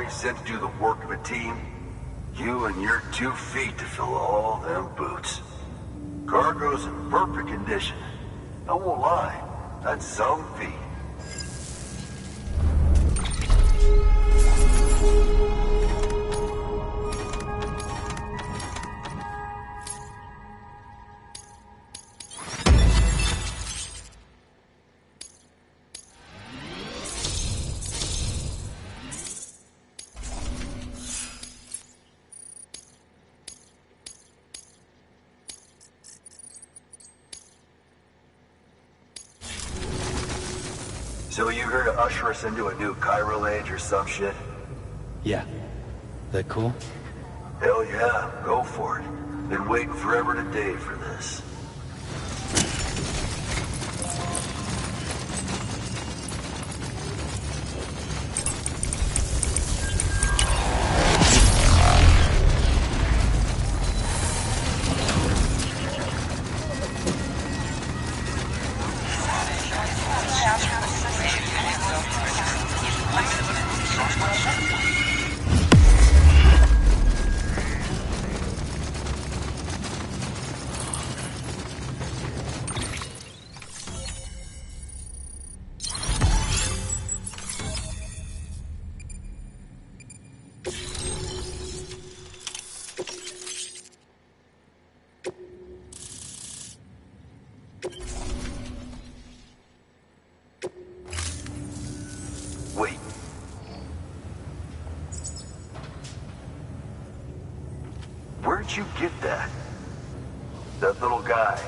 army sent to do the work of a team, you and your 2 feet to fill all them boots. Cargo's in perfect condition. I won't lie, that's some feat. So you here to usher us into a new chiral age or some shit? Yeah. That cool? Hell yeah, go for it. Been waiting forever today for this. Wait. Where'd you get that? That little guy?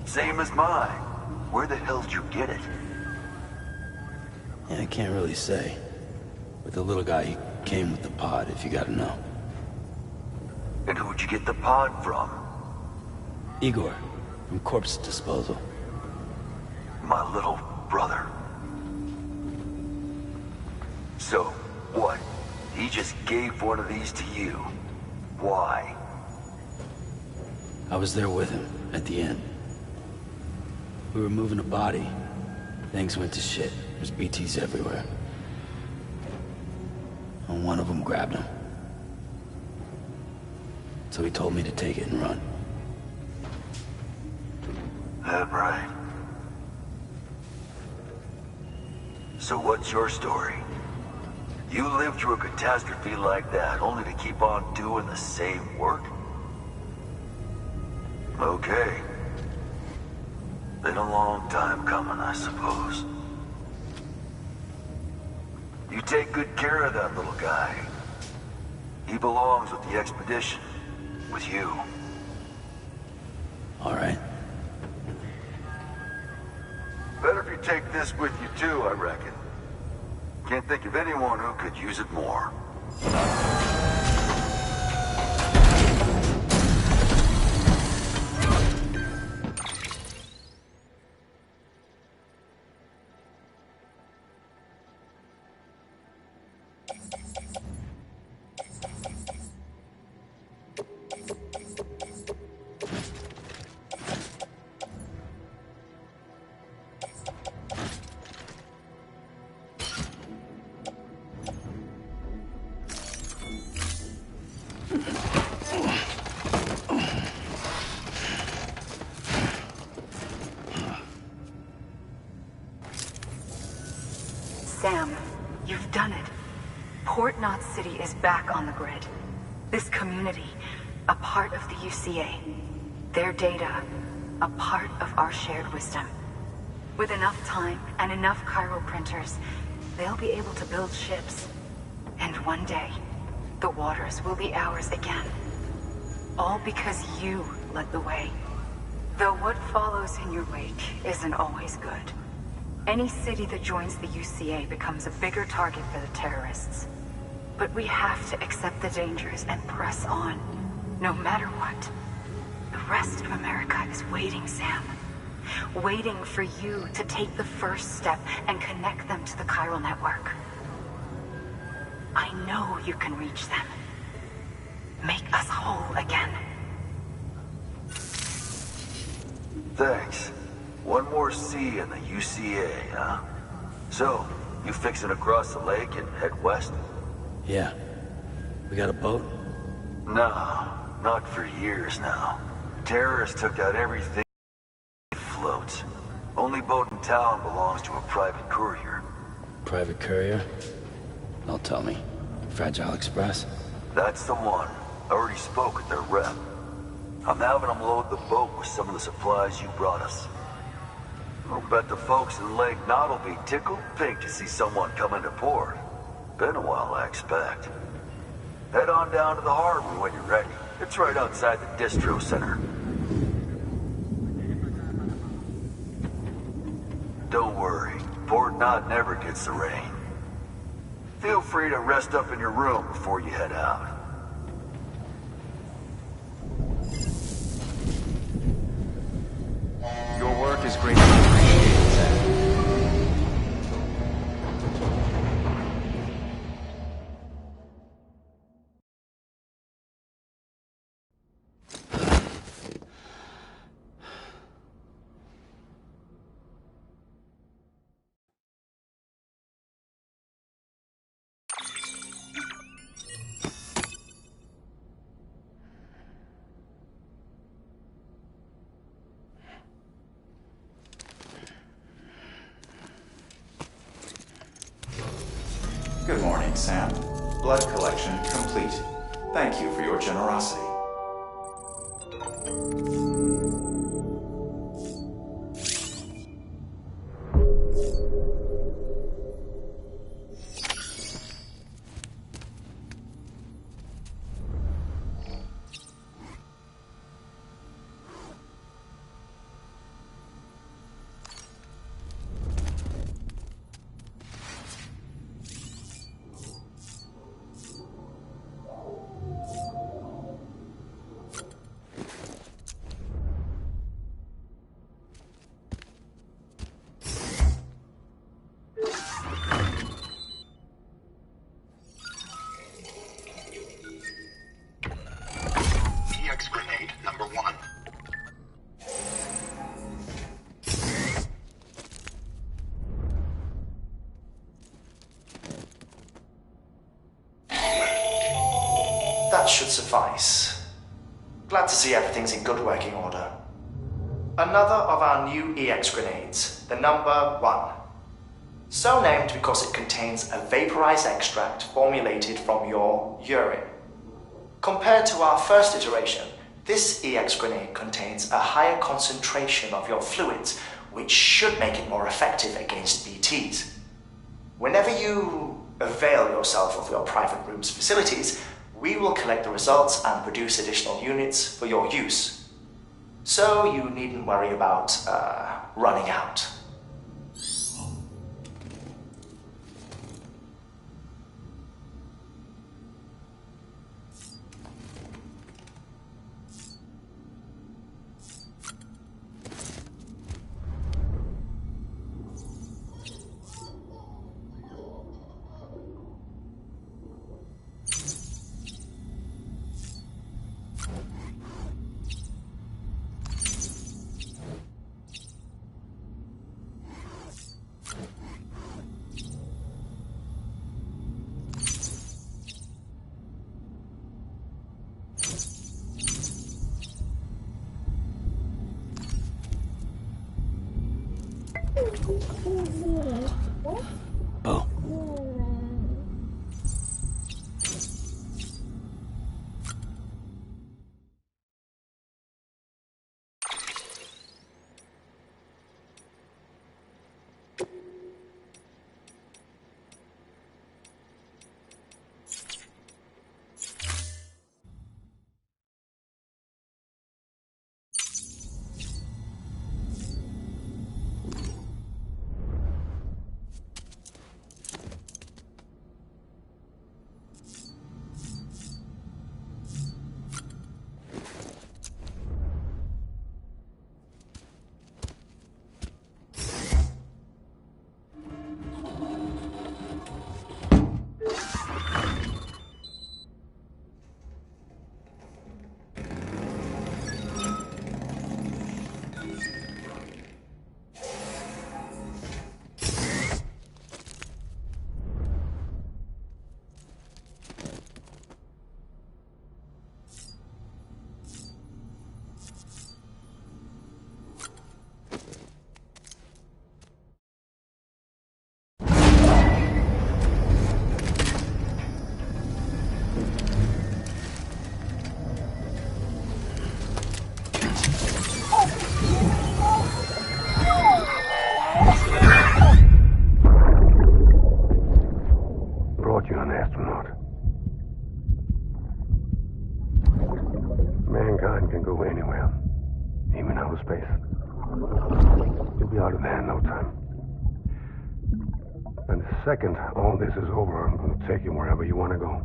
Same as mine. Where the hell did you get it? Yeah, I can't really say. But the little guy, he came with the pod, if you gotta know. And who'd you get the pod from? Igor, from Corpse Disposal. My little brother. So, what? He just gave one of these to you. Why? I was there with him, at the end. We were moving a body. Things went to shit. There's BTs everywhere. And one of them grabbed him. So he told me to take it and run. That right. So what's your story? You lived through a catastrophe like that, only to keep on doing the same work? Okay. Been a long time coming, I suppose. You take good care of that little guy. He belongs with the expedition. With you. All right. Better if you take this with you too, I reckon. Can't think of anyone who could use it more. Sam, you've done it. Port Knot City is back on the grid. This community, a part of the UCA. Their data, a part of our shared wisdom. With enough time and enough chiral printers, they'll be able to build ships. And one day, the waters will be ours again. All because you led the way. Though what follows in your wake isn't always good. Any city that joins the UCA becomes a bigger target for the terrorists. But we have to accept the dangers and press on, no matter what. The rest of America is waiting, Sam. Waiting for you to take the first step and connect them to the chiral network. I know you can reach them. Make us whole again. Thanks. One more C in the UCA, huh? So, you fixing to cross the lake and head west? Yeah. We got a boat? No, not for years now. Terrorists took out everything that floats. Only boat in town belongs to a private courier. Private courier? Don't tell me. Fragile Express? That's the one. I already spoke with their rep. I'm having them load the boat with some of the supplies you brought us. I'll bet the folks in Lake Knot will be tickled pink to see someone come into port. Been a while, I expect. Head on down to the harbor when you're ready. It's right outside the distro center. Don't worry, Port Knot never gets the rain. Feel free to rest up in your room before you head out. Your work is greatly appreciated, Sam. Good morning, Sam. Blood collection complete. Thank you for your generosity. EX grenade number 1. That should suffice. Glad to see everything's in good working order. Another of our new EX grenades, the number 1. So named because it contains a vaporized extract formulated from your urine. Compared to our first iteration, this EX grenade contains a higher concentration of your fluids, which should make it more effective against BTs. Whenever you avail yourself of your private room's facilities, we will collect the results and produce additional units for your use. So you needn't worry about running out. man can go anywhere, even outer space. You'll be out of there in no time. And the second all this is over, I'm going to take you wherever you want to go.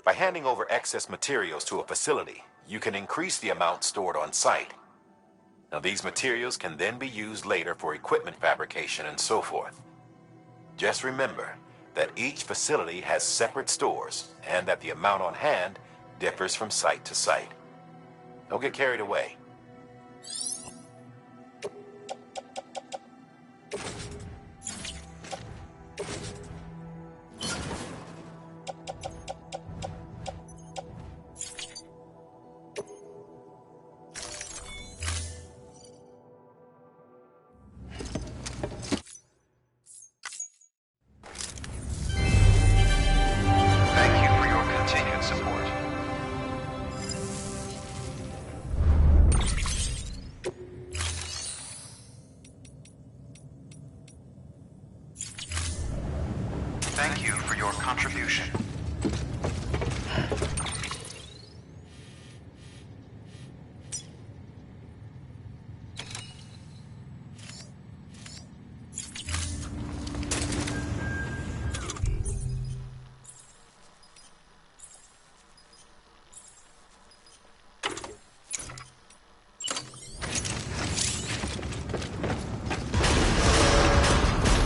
By handing over excess materials to a facility, you can increase the amount stored on site. Now, these materials can then be used later for equipment fabrication and so forth. Just remember that each facility has separate stores and that the amount on hand differs from site to site. Don't get carried away. Thank you for your contribution.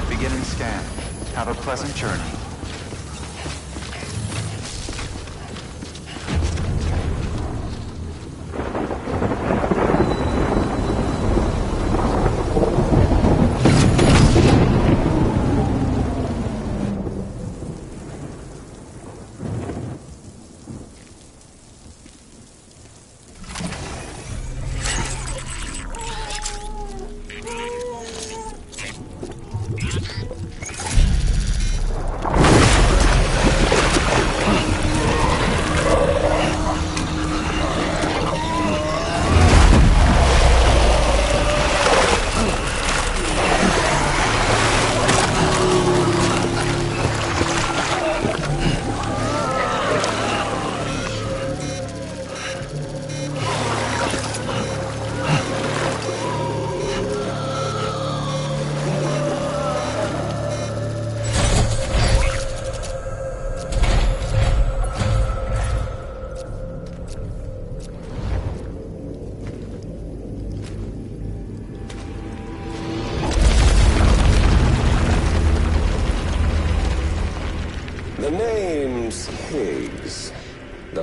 Beginning scan. Have a pleasant journey.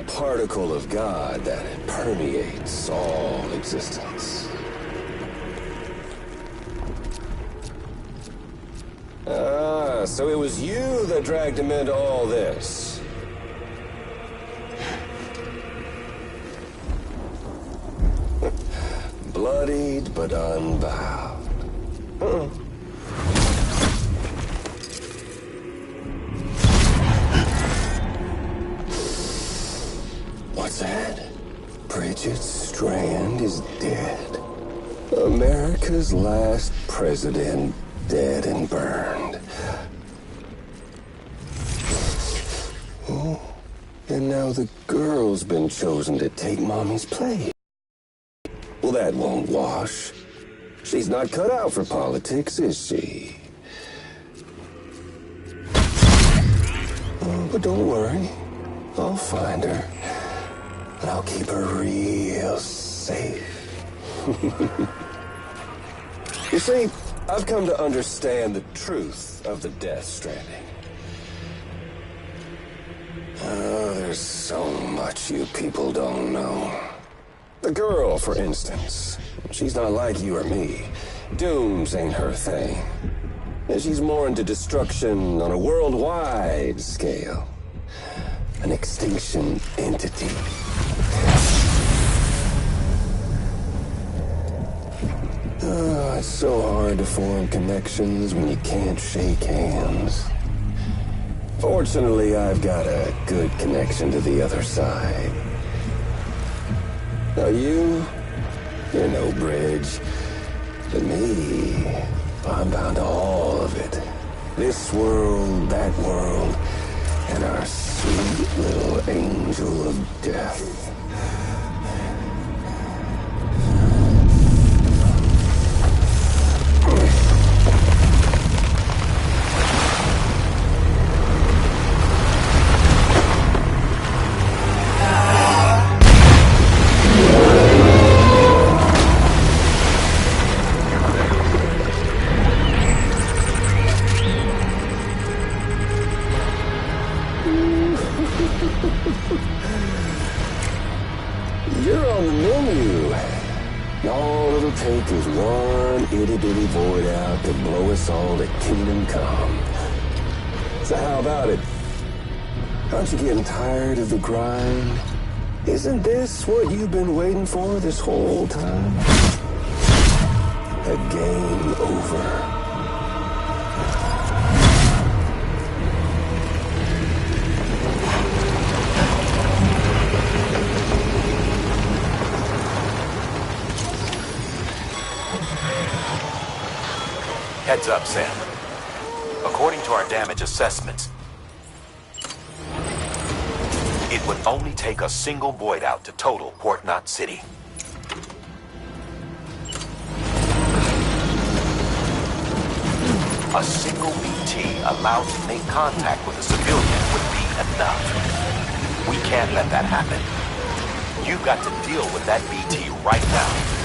a particle of God that permeates all existence. Ah, so it was you that dragged him into all this. Bloodied but unbowed. Huh. What's that? Bridget Strand is dead. America's last president dead and burned. Oh, and now the girl's been chosen to take Mommy's place. Well, that won't wash. She's not cut out for politics, is she? Oh, but don't worry. I'll find her. And I'll keep her real safe. You see, I've come to understand the truth of the Death Stranding. Oh, there's so much you people don't know. The girl, for instance, she's not like you or me. Dooms ain't her thing. And she's more into destruction on a worldwide scale. An extinction entity. Oh, it's so hard to form connections when you can't shake hands. Fortunately, I've got a good connection to the other side. Now you're no bridge. But me, I'm bound to all of it. This world, that world, and our sweet little angel of death. You're on the menu. All it'll take is one itty-bitty void out to blow us all to kingdom come. So how about it? Aren't you getting tired of the grind? Isn't this what you've been waiting for this whole time? A game over. Heads up, Sam. According to our damage assessments, it would only take a single void out to total Port Knot City. A single BT allowed to make contact with a civilian would be enough. We can't let that happen. You've got to deal with that BT right now.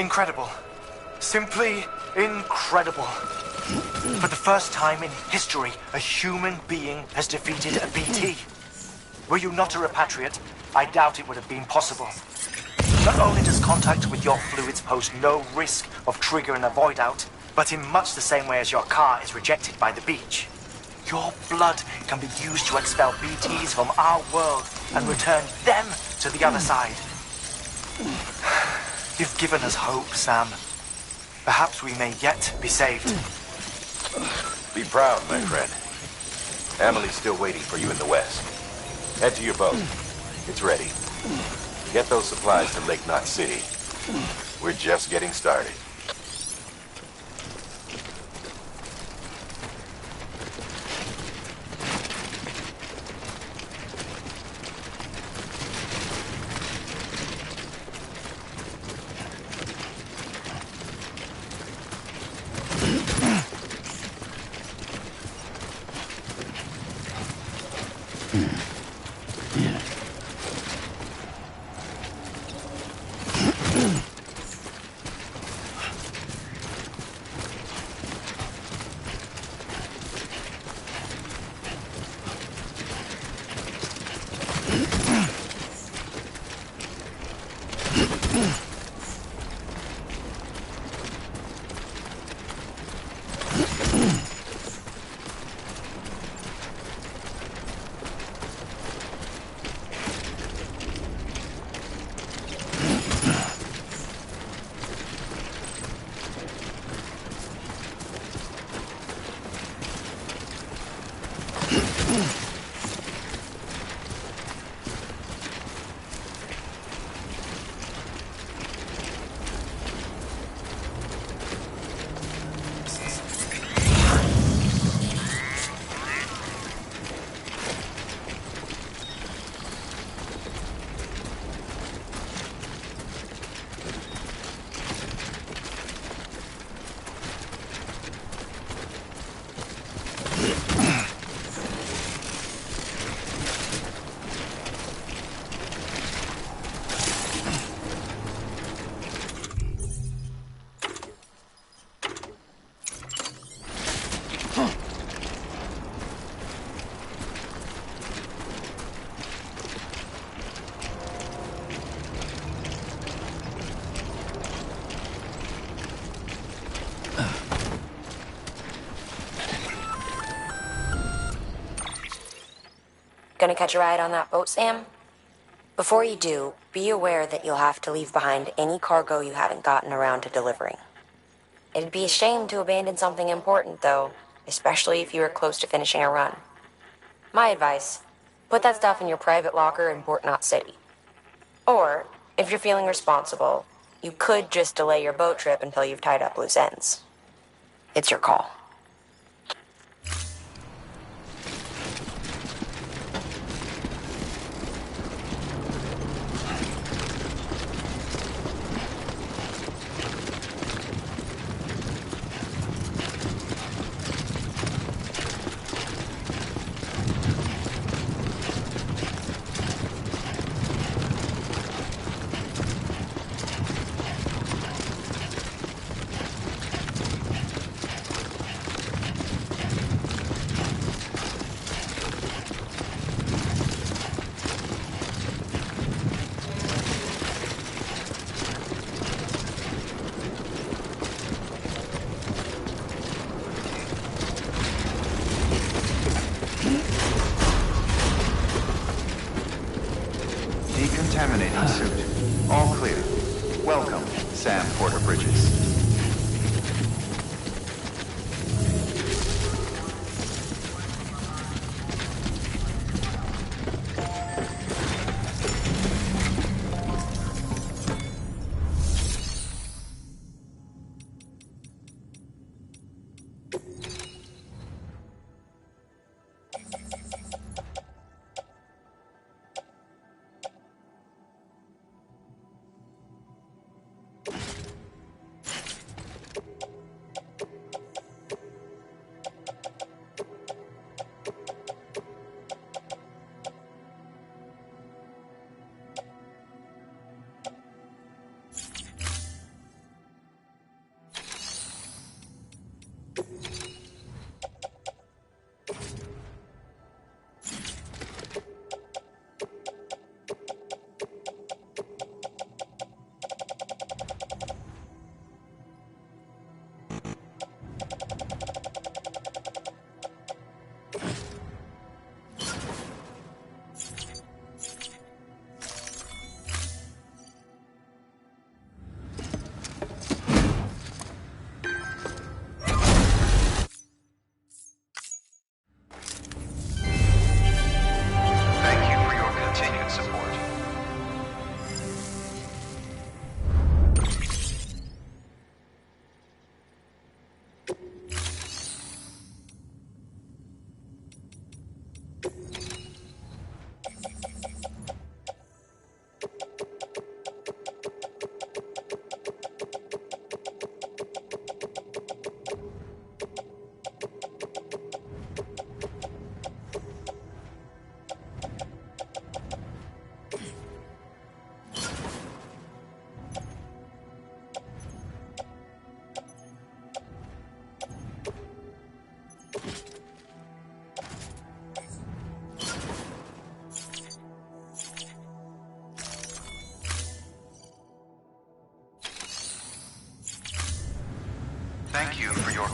Incredible. Simply incredible. For the first time in history, a human being has defeated a BT. Were you not a repatriate, I doubt it would have been possible. Not only does contact with your fluids pose no risk of triggering a void out, but in much the same way as your car is rejected by the beach. Your blood can be used to expel BTs from our world and return them to the other side. You've given us hope, Sam. Perhaps we may yet be saved. Be proud, my friend. Emily's still waiting for you in the west. Head to your boat. It's ready. Get those supplies to Lake Knot City. We're just getting started. Gonna catch a ride on that boat, Sam? Before you do, be aware that you'll have to leave behind any cargo you haven't gotten around to delivering. It'd be a shame to abandon something important, though, especially if you were close to finishing a run. My advice, put that stuff in your private locker in Port Knot City. Or, if you're feeling responsible, you could just delay your boat trip until you've tied up loose ends. It's your call. Decontaminating suit. All clear. Welcome, Sam Porter Bridges.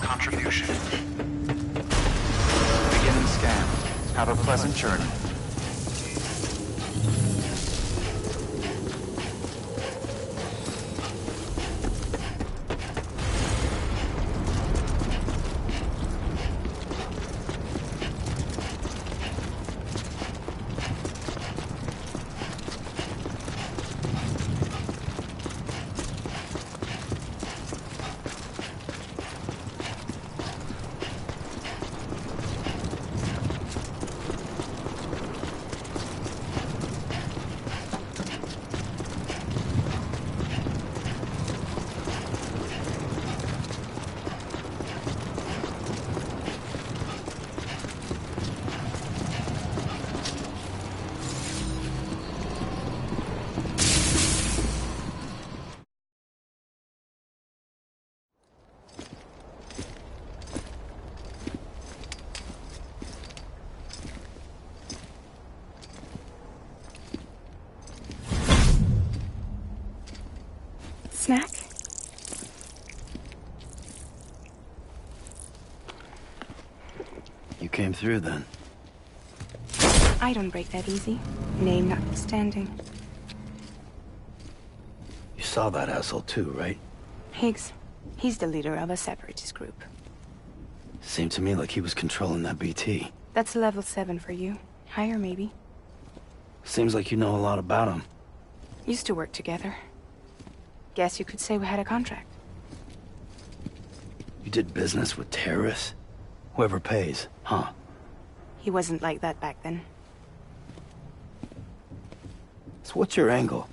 contribution. Beginning scan. Have a pleasant journey. Snack? You came through then. I don't break that easy. Name notwithstanding. You saw that asshole too, right? Higgs. He's the leader of a separatist group. Seemed to me like he was controlling that BT. That's level 7 for you. Higher, maybe. Seems like you know a lot about him. Used to work together. Guess you could say we had a contract. You did business with terrorists? Whoever pays, huh? He wasn't like that back then. So what's your angle?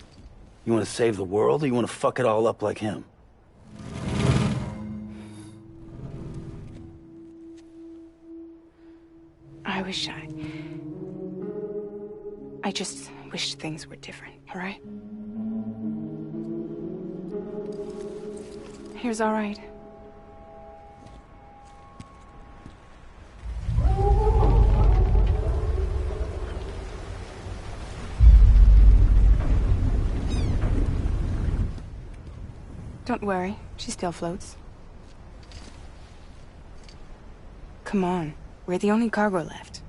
You want to save the world, or you want to fuck it all up like him? I just wish things were different, all right? Here's all right. Don't worry, she still floats. Come on, we're the only cargo left.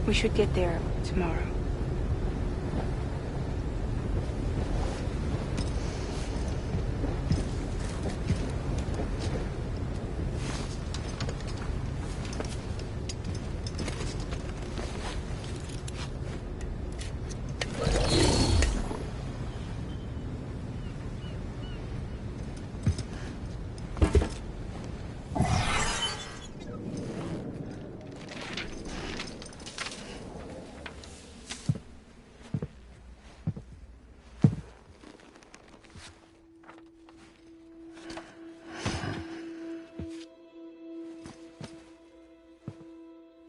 We should get there tomorrow.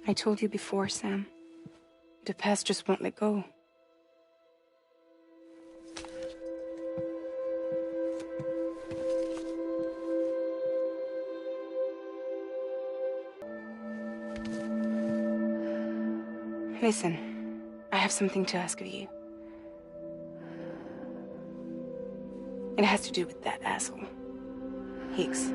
I told you before, Sam. The past just won't let go. Listen, I have something to ask of you. It has to do with that asshole, Higgs.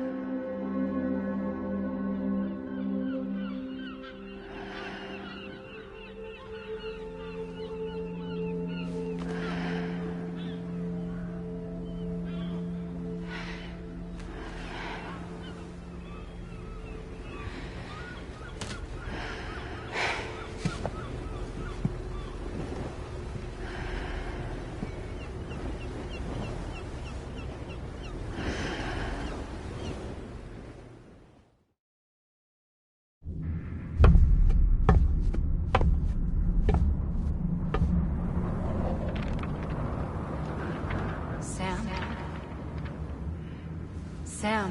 Sam.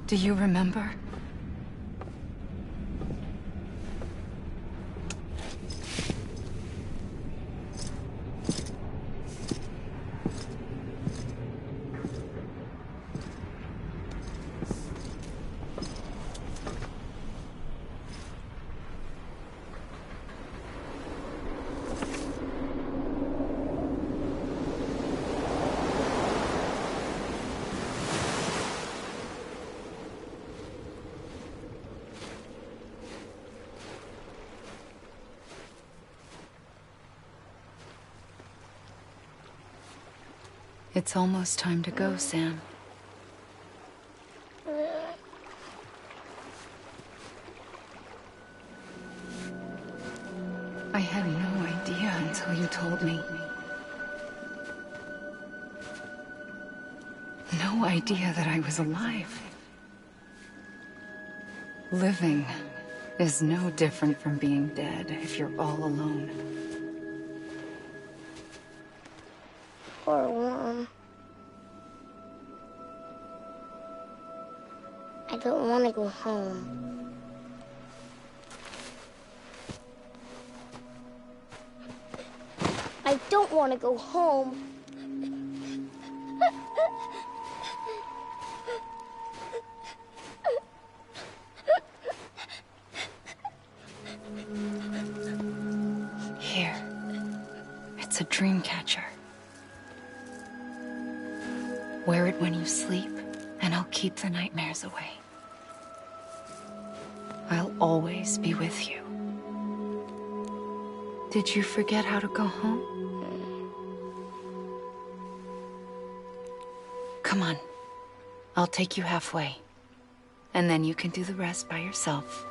Do you remember? It's almost time to go, Sam. I had no idea until you told me. No idea that I was alive. Living is no different from being dead if you're all alone. Poor Mom. I don't want to go home. I don't want to go home. Here. It's a dream catcher. Wear it when you sleep, and I'll keep the nightmares away. I'll always be with you. Did you forget how to go home? Come on. I'll take you halfway. And then you can do the rest by yourself.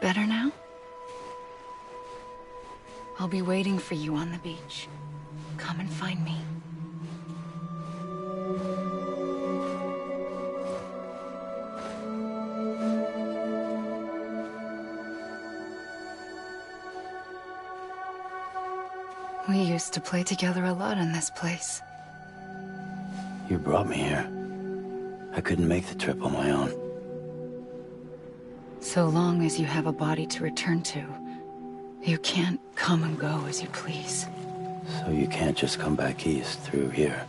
Better now? I'll be waiting for you on the beach. Come and find me. We used to play together a lot in this place. You brought me here. I couldn't make the trip on my own. So long as you have a body to return to, you can't come and go as you please. So you can't just come back east through here?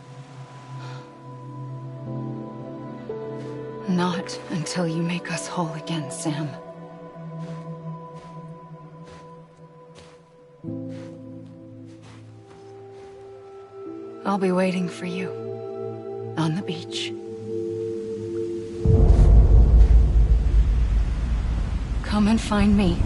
Not until you make us whole again, Sam. I'll be waiting for you on the beach. Come and find me.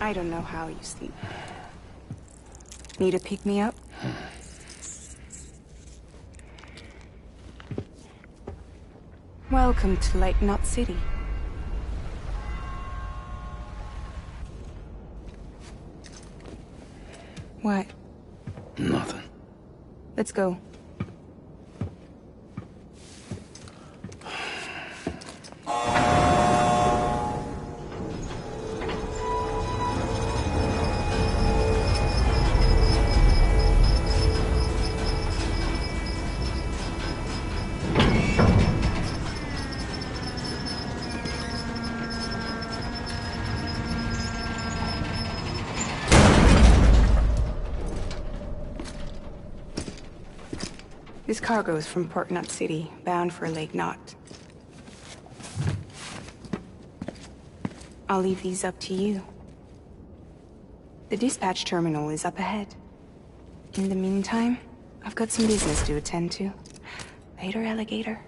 I don't know how you sleep. Need a pick-me-up? Welcome to Lake Knot City. What? Nothing. Let's go. This cargo is from Port Knot City, bound for Lake Knot. I'll leave these up to you. The dispatch terminal is up ahead. In the meantime, I've got some business to attend to. Later, alligator.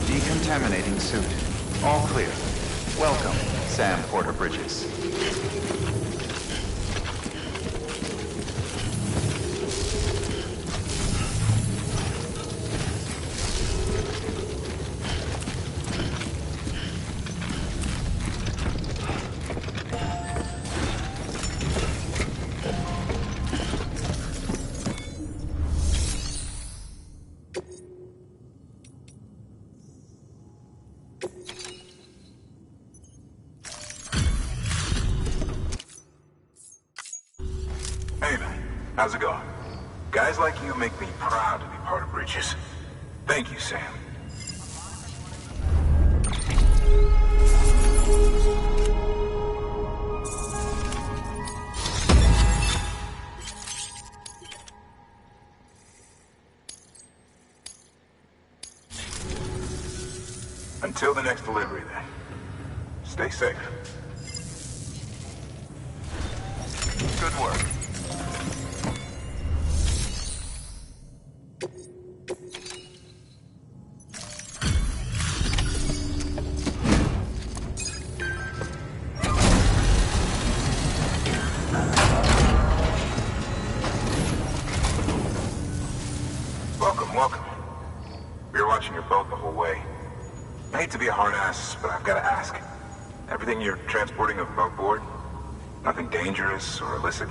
Decontaminating suit. All clear. Welcome, Sam Porter Bridges. How's it going? Guys like you make me proud to be part of Bridges. Thank you, Sam. Until the next delivery, then. Stay safe. Good work. Welcome. We were watching your boat the whole way. I hate to be a hard ass, but I've got to ask. Everything you're transporting above board? Nothing dangerous or illicit?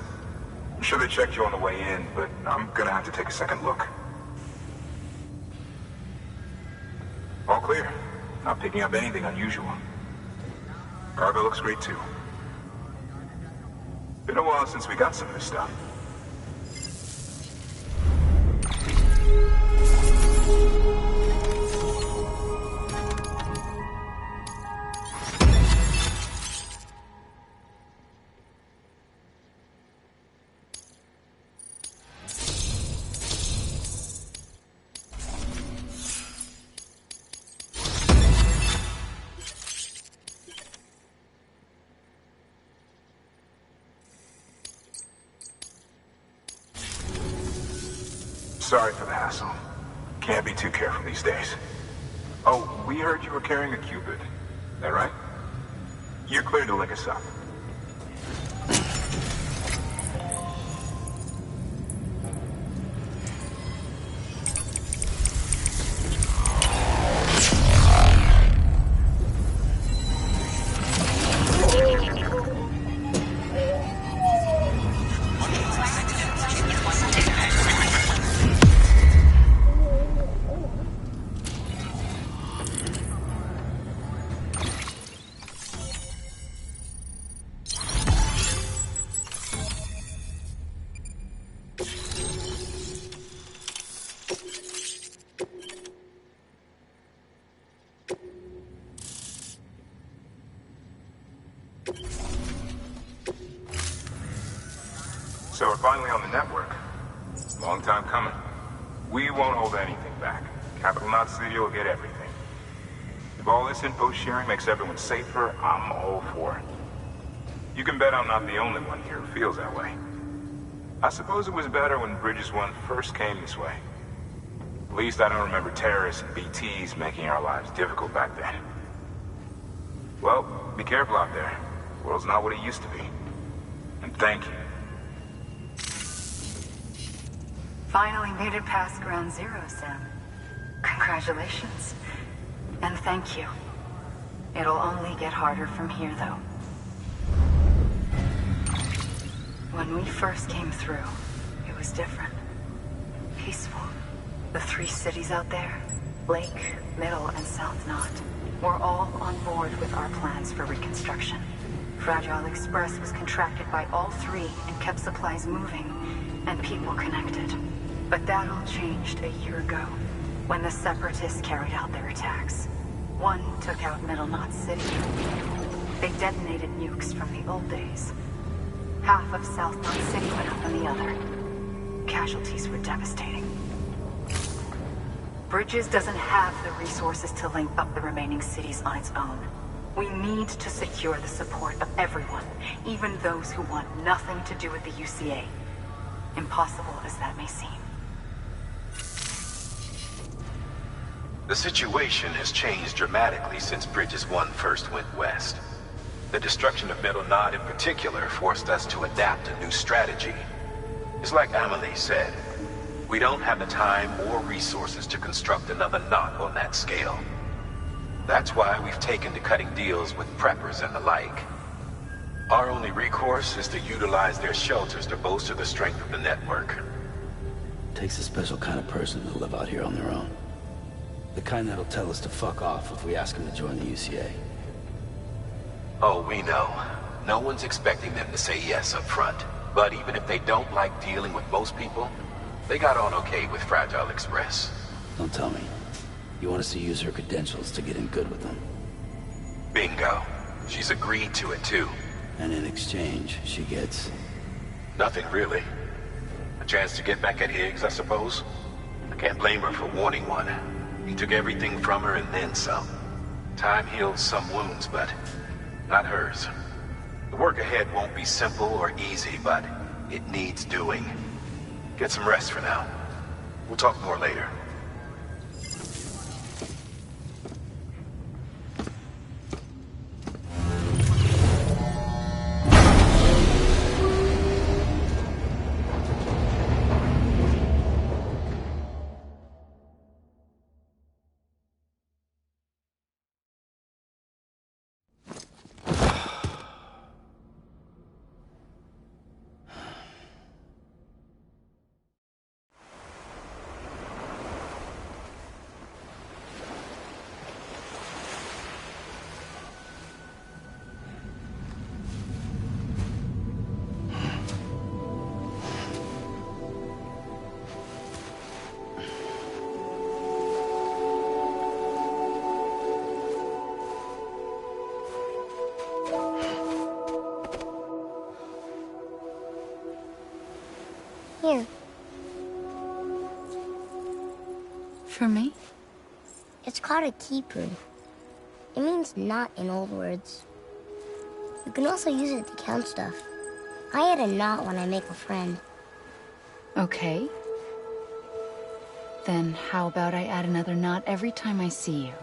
I'm sure they checked you on the way in, but I'm gonna have to take a second look. All clear. Not picking up anything unusual. Cargo looks great too. Been a while since we got some of this stuff. Sorry for the hassle. Can't be too careful these days. Oh, we heard you were carrying a Cupid. That right? You're clear to lick us up. So we're finally on the network. Long time coming. We won't hold anything back. Capital Knot City will get everything. If all this info sharing makes everyone safer, I'm all for it. You can bet I'm not the only one here who feels that way. I suppose it was better when Bridges 1 first came this way. At least I don't remember terrorists and BTs making our lives difficult back then. Well, be careful out there. The world's not what it used to be. And thank you. Finally made it past ground zero, Sam. Congratulations. And thank you. It'll only get harder from here, though. When we first came through, it was different. Peaceful. The 3 cities out there, Lake, Middle, and South Knot, were all on board with our plans for reconstruction. Fragile Express was contracted by all 3 and kept supplies moving and people connected. But that all changed a year ago, when the Separatists carried out their attacks. One took out Middle Knot City. They detonated nukes from the old days. Half of South Knot City went up on the other. Casualties were devastating. Bridges doesn't have the resources to link up the remaining cities on its own. We need to secure the support of everyone, even those who want nothing to do with the UCA. Impossible as that may seem. The situation has changed dramatically since Bridges 1 first went west. The destruction of Middle Knot in particular forced us to adapt a new strategy. It's like Amelie said, we don't have the time or resources to construct another knot on that scale. That's why we've taken to cutting deals with preppers and the like. Our only recourse is to utilize their shelters to bolster the strength of the network. Takes a special kind of person to live out here on their own. The kind that'll tell us to fuck off if we ask them to join the UCA. Oh, we know. No one's expecting them to say yes up front. But even if they don't like dealing with most people, they got on okay with Fragile Express. Don't tell me. You want us to use her credentials to get in good with them? Bingo. She's agreed to it too. And in exchange, she gets... Nothing really. A chance to get back at Higgs, I suppose. I can't blame her for wanting one. He took everything from her and then some. Time heals some wounds, but not hers. The work ahead won't be simple or easy, but it needs doing. Get some rest for now. We'll talk more later. Here. For me? It's called a keeper. It means knot in old words. You can also use it to count stuff. I add a knot when I make a friend. Okay. Then how about I add another knot every time I see you?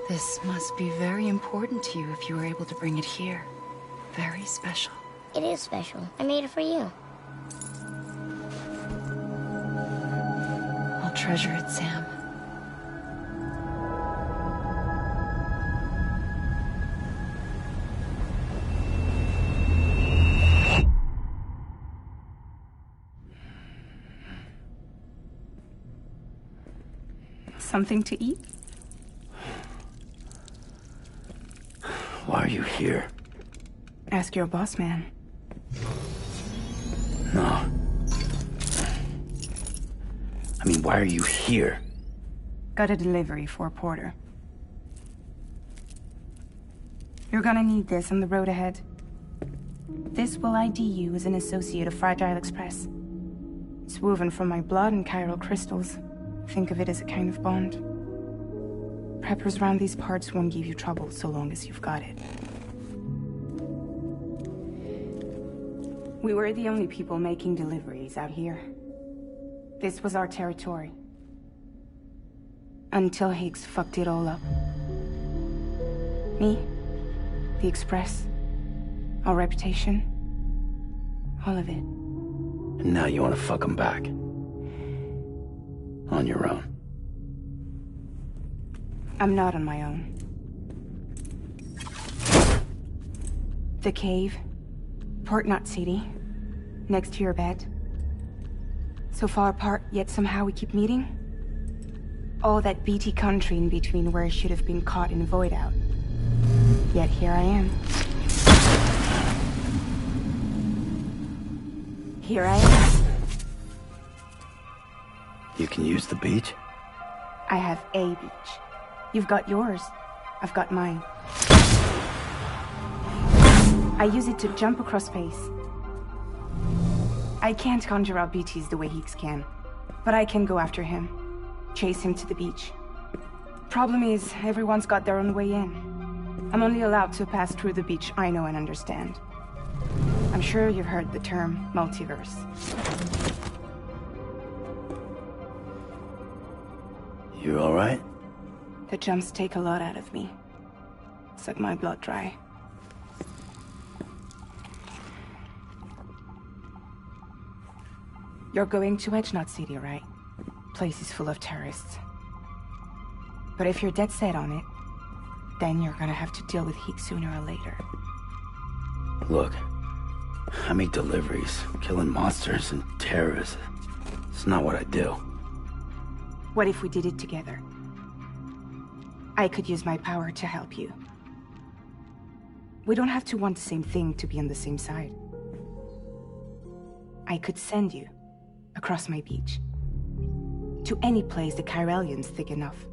This must be very important to you if you were able to bring it here. Very special. It is special. I made it for you. I'll treasure it, Sam. Something to eat? Why are you here? Ask your boss man. No. I mean, why are you here? Got a delivery for Porter. You're gonna need this on the road ahead. This will ID you as an associate of Fragile Express. It's woven from my blood and chiral crystals. Think of it as a kind of bond. Preppers around these parts won't give you trouble so long as you've got it. We were the only people making deliveries out here. This was our territory. Until Higgs fucked it all up. Me, the Express, our reputation, all of it. And now you want to fuck them back. On your own. I'm not on my own. The cave, Port Knot City, next to your bed. So far apart, yet somehow we keep meeting. All that BT country in between where I should have been caught in a void out. Yet here I am. Here I am. You can use the beach? I have a beach. You've got yours. I've got mine. I use it to jump across space. I can't conjure out BTs the way Higgs can, but I can go after him. Chase him to the beach. Problem is, everyone's got their own way in. I'm only allowed to pass through the beach I know and understand. I'm sure you've heard the term multiverse. You all right? The jumps take a lot out of me. Suck my blood dry. You're going to Edge Knot City, right? Place is full of terrorists. But if you're dead set on it, then you're gonna have to deal with Higgs sooner or later. Look, I make deliveries, killing monsters and terrorists. It's not what I do. What if we did it together? I could use my power to help you. We don't have to want the same thing to be on the same side. I could send you across my beach. To any place the Chiralian's thick enough.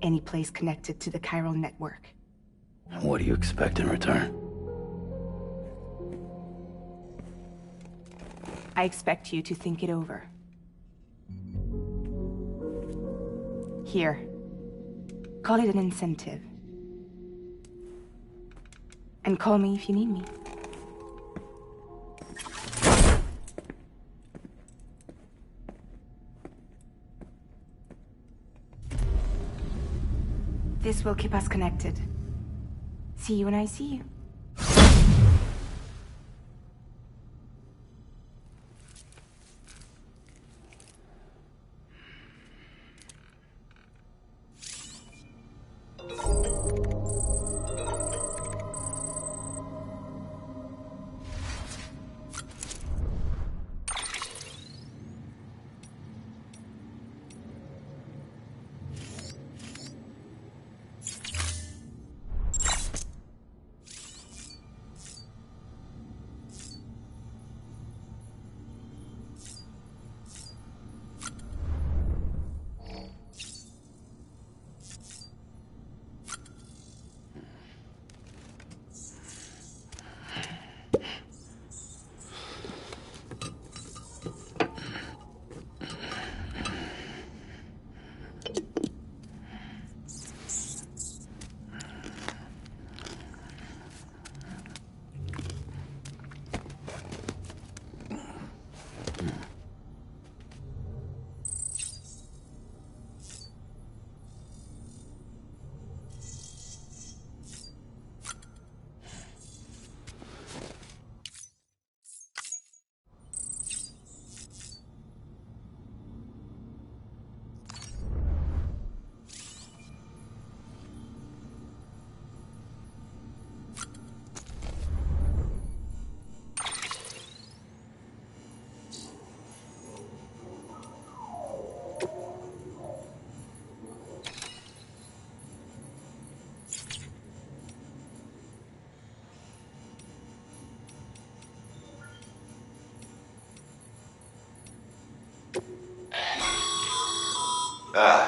Any place connected to the chiral network. What do you expect in return? I expect you to think it over. Here. Call it an incentive. And call me if you need me. This will keep us connected. See you when I see you.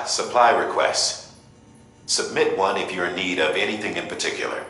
Supply requests. Submit one if you're in need of anything in particular.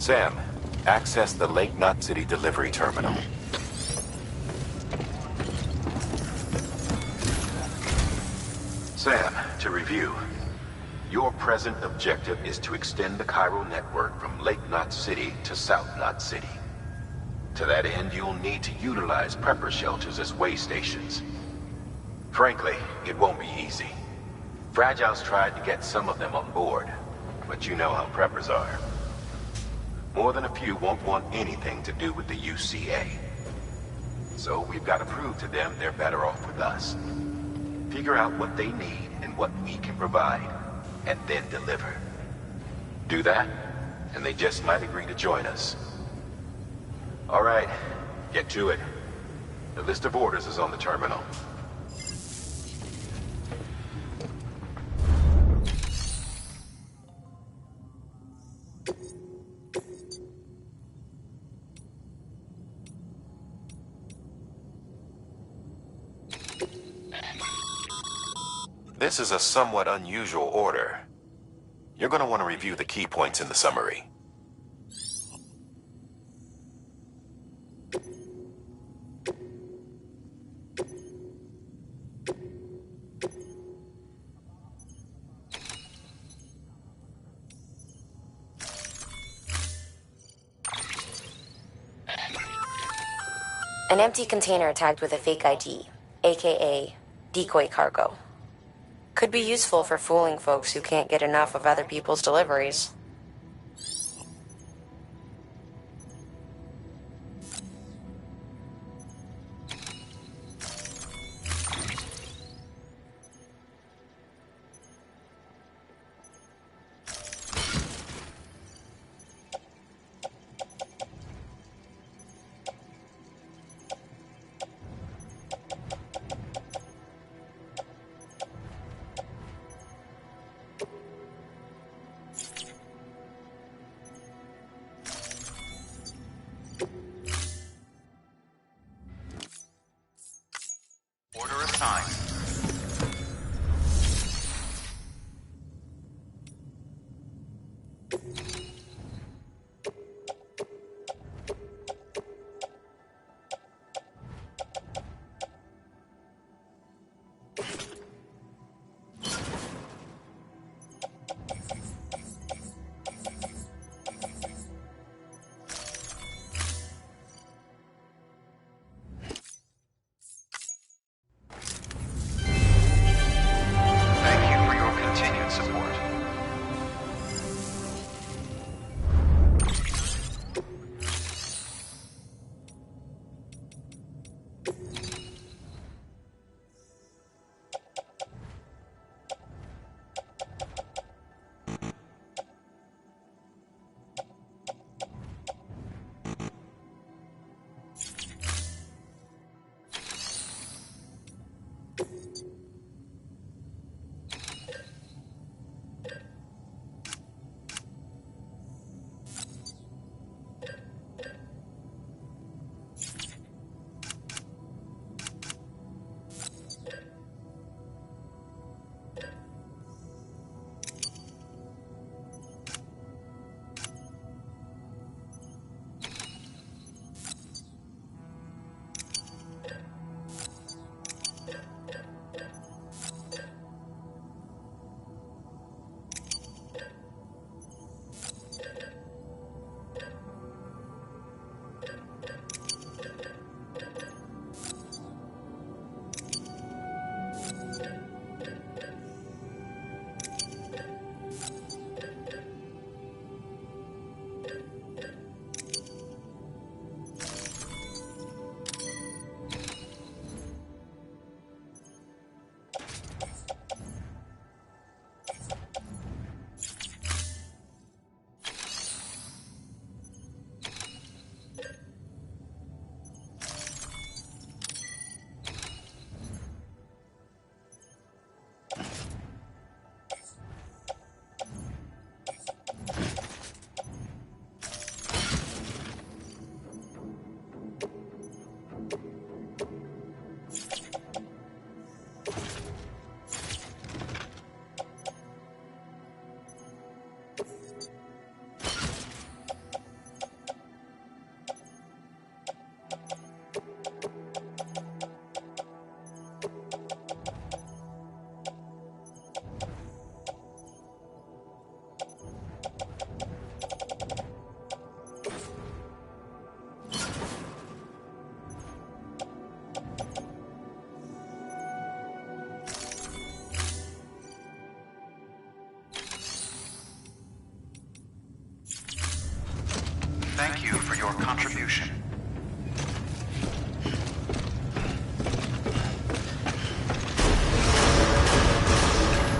Sam, access the Lake Knot City delivery terminal. Sam, to review. Your present objective is to extend the chiral network from Lake Knot City to South Knot City. To that end, you'll need to utilize prepper shelters as way stations. Frankly, it won't be easy. Fragile's tried to get some of them on board, but you know how preppers are. More than a few won't want anything to do with the UCA. So we've got to prove to them they're better off with us. Figure out what they need and what we can provide, and then deliver. Do that, and they just might agree to join us. All right, get to it. The list of orders is on the terminal. This is a somewhat unusual order. You're going to want to review the key points in the summary. An empty container tagged with a fake ID, aka decoy cargo. Could be useful for fooling folks who can't get enough of other people's deliveries. Order assigned. Thank you for your continued support. Thank you for your contribution.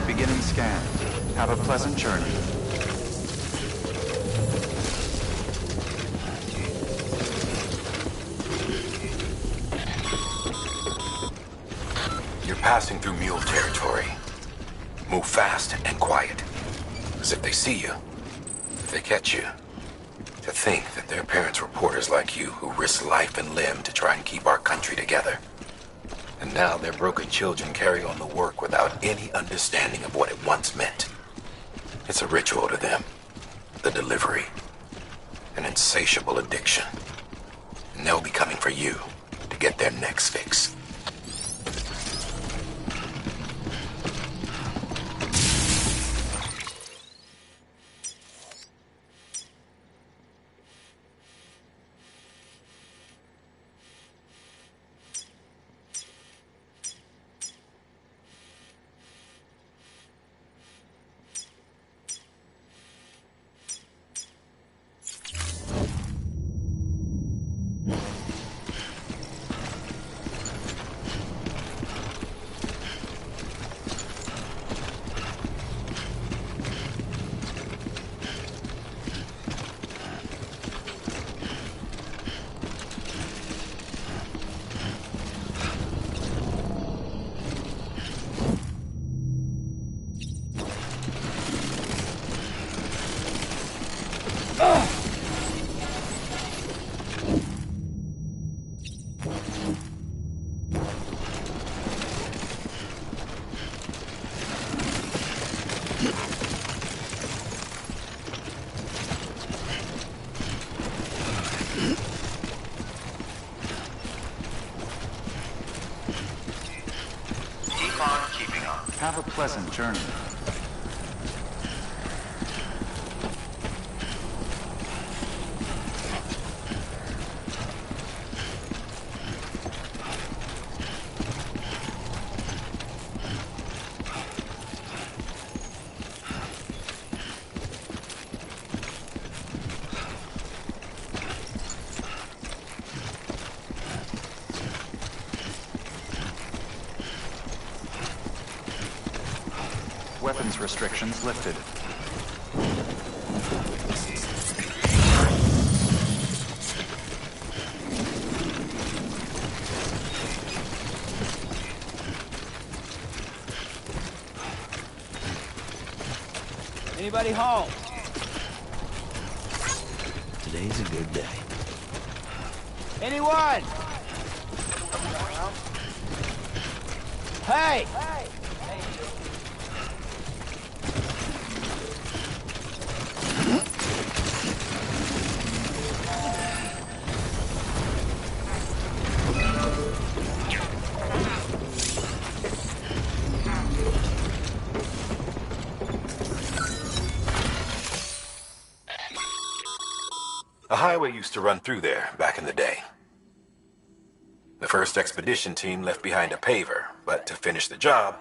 Beginning scan. Have a pleasant journey. You're passing through mule territory. Move fast and quiet. Because if they see you, if they catch you, to think that their parents were porters like you who risked life and limb to try and keep our country together. And Now their broken children carry on the work without any understanding of what it once meant. It's a ritual to them. The delivery. An insatiable addiction. And they'll be coming for you to get their next fix. Have a pleasant journey. Weapons restrictions lifted. Anybody home? Today's a good day. Anyone? Hey! A highway used to run through there back in the day. The first expedition team left behind a paver, but to finish the job,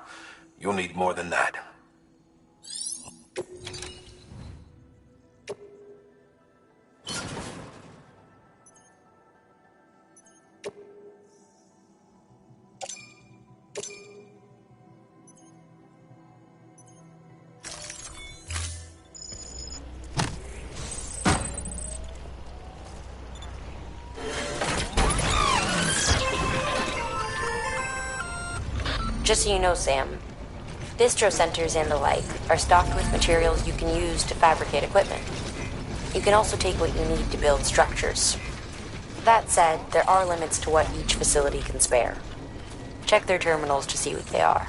you'll need more than that. Just so you know, Sam, distro centers and the like are stocked with materials you can use to fabricate equipment. You can also take what you need to build structures. That said, there are limits to what each facility can spare. Check their terminals to see what they are.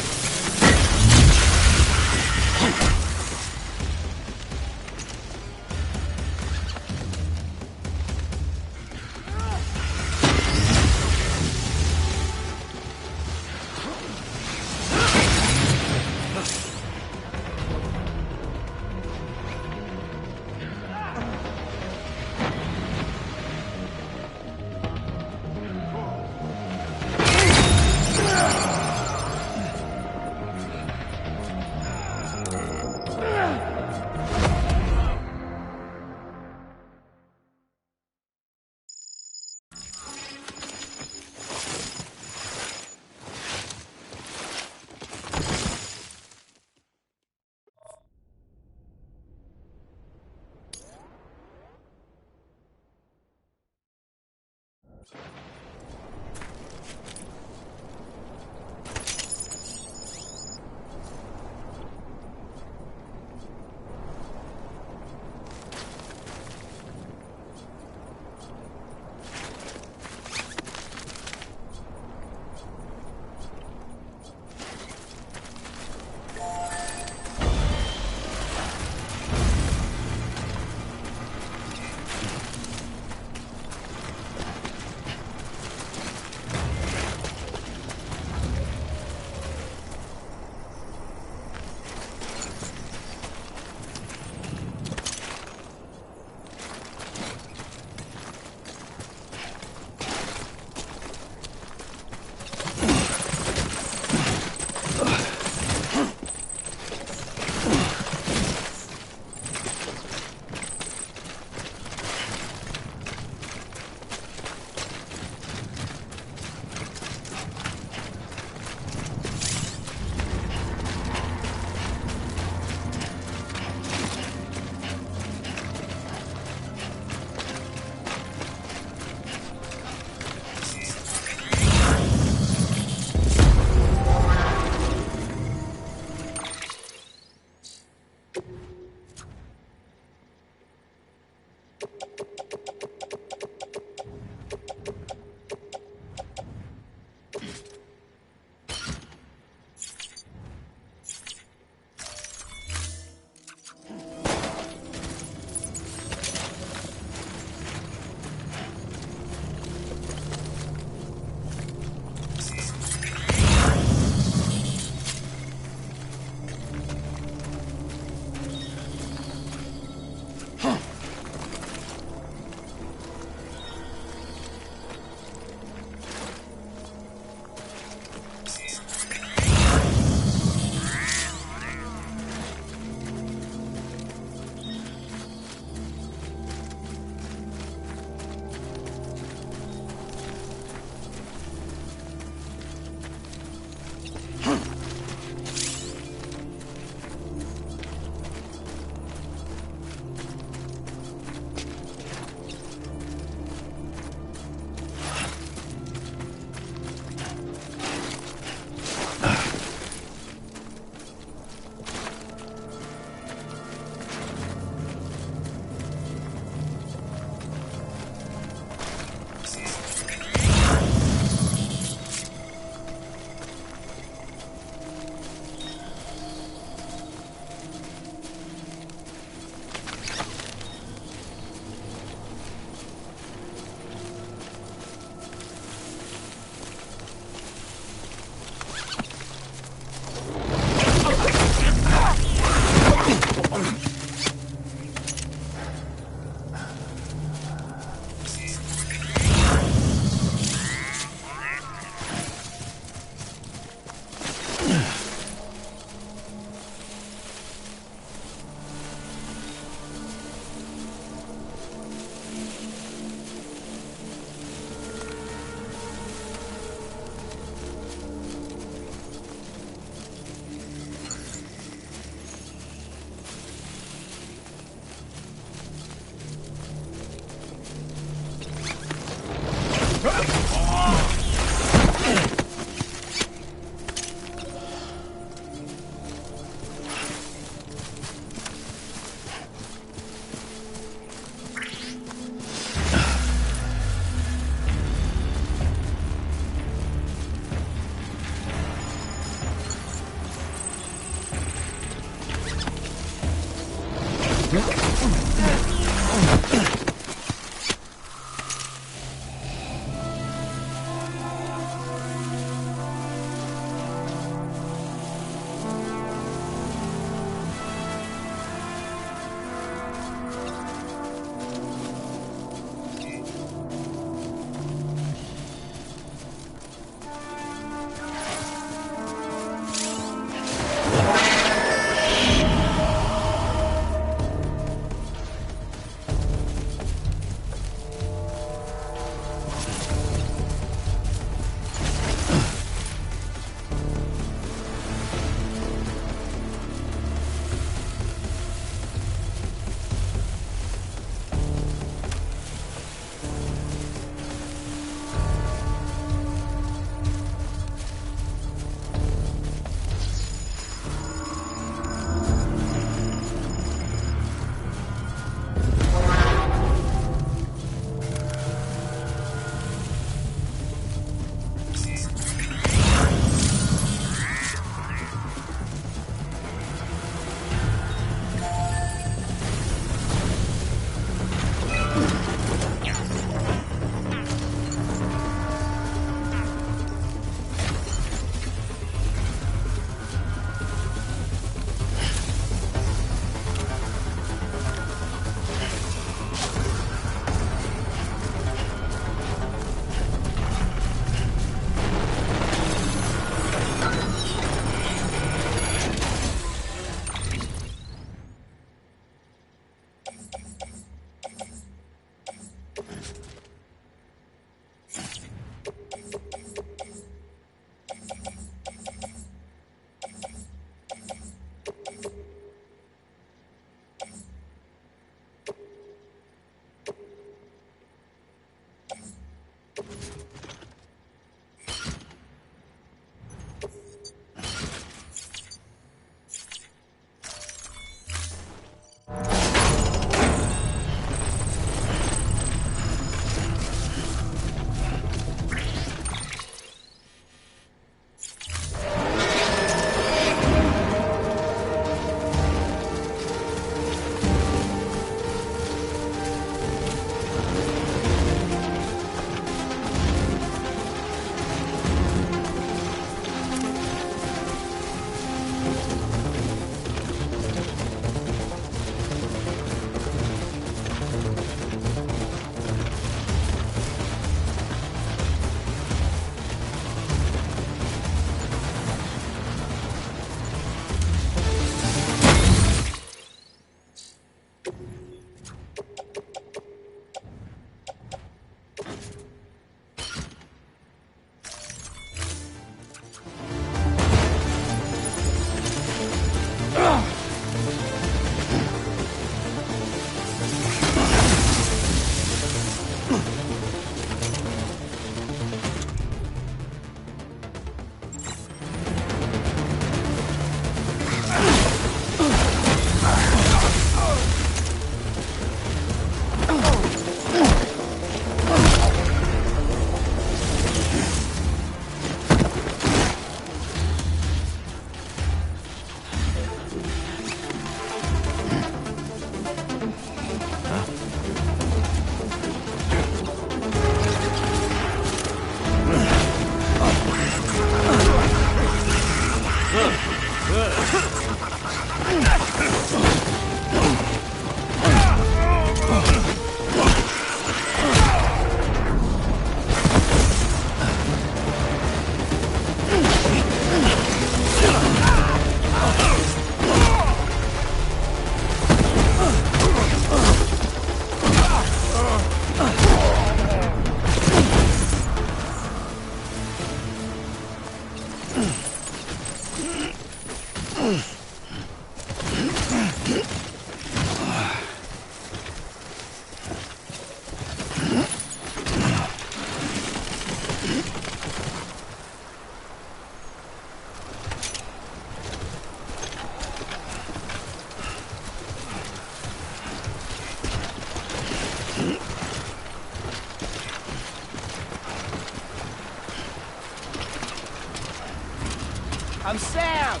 I'm Sam!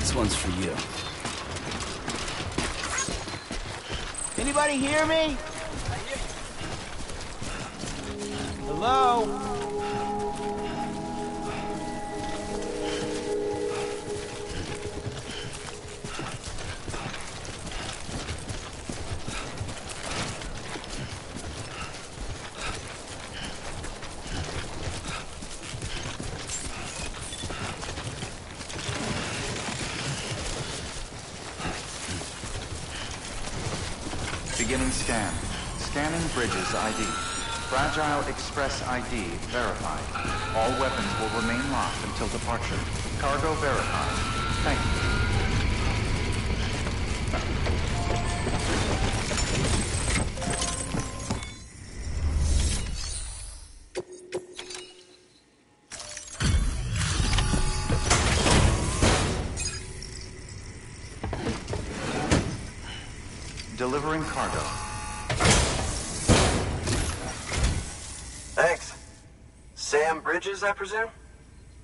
This one's for you. Anybody hear me? Hello? Beginning scan. Scanning Bridges ID. Fragile Express ID verified. All weapons will remain locked until departure. Cargo verified. Thank you. Delivering cargo. Thanks. Sam Bridges, I presume?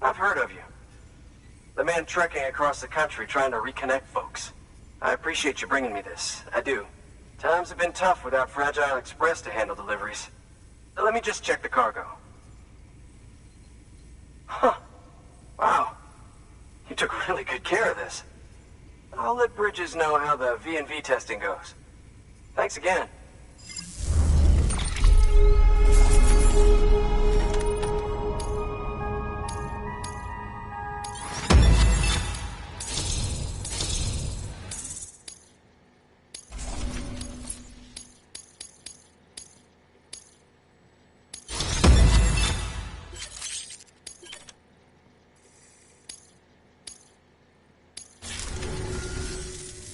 I've heard of you. The man trekking across the country trying to reconnect folks. I appreciate you bringing me this. I do. Times have been tough without Fragile Express to handle deliveries. Let me just check the cargo. Huh. Wow. You took really good care of this. I'll let Bridges know how the V&V testing goes. Thanks again.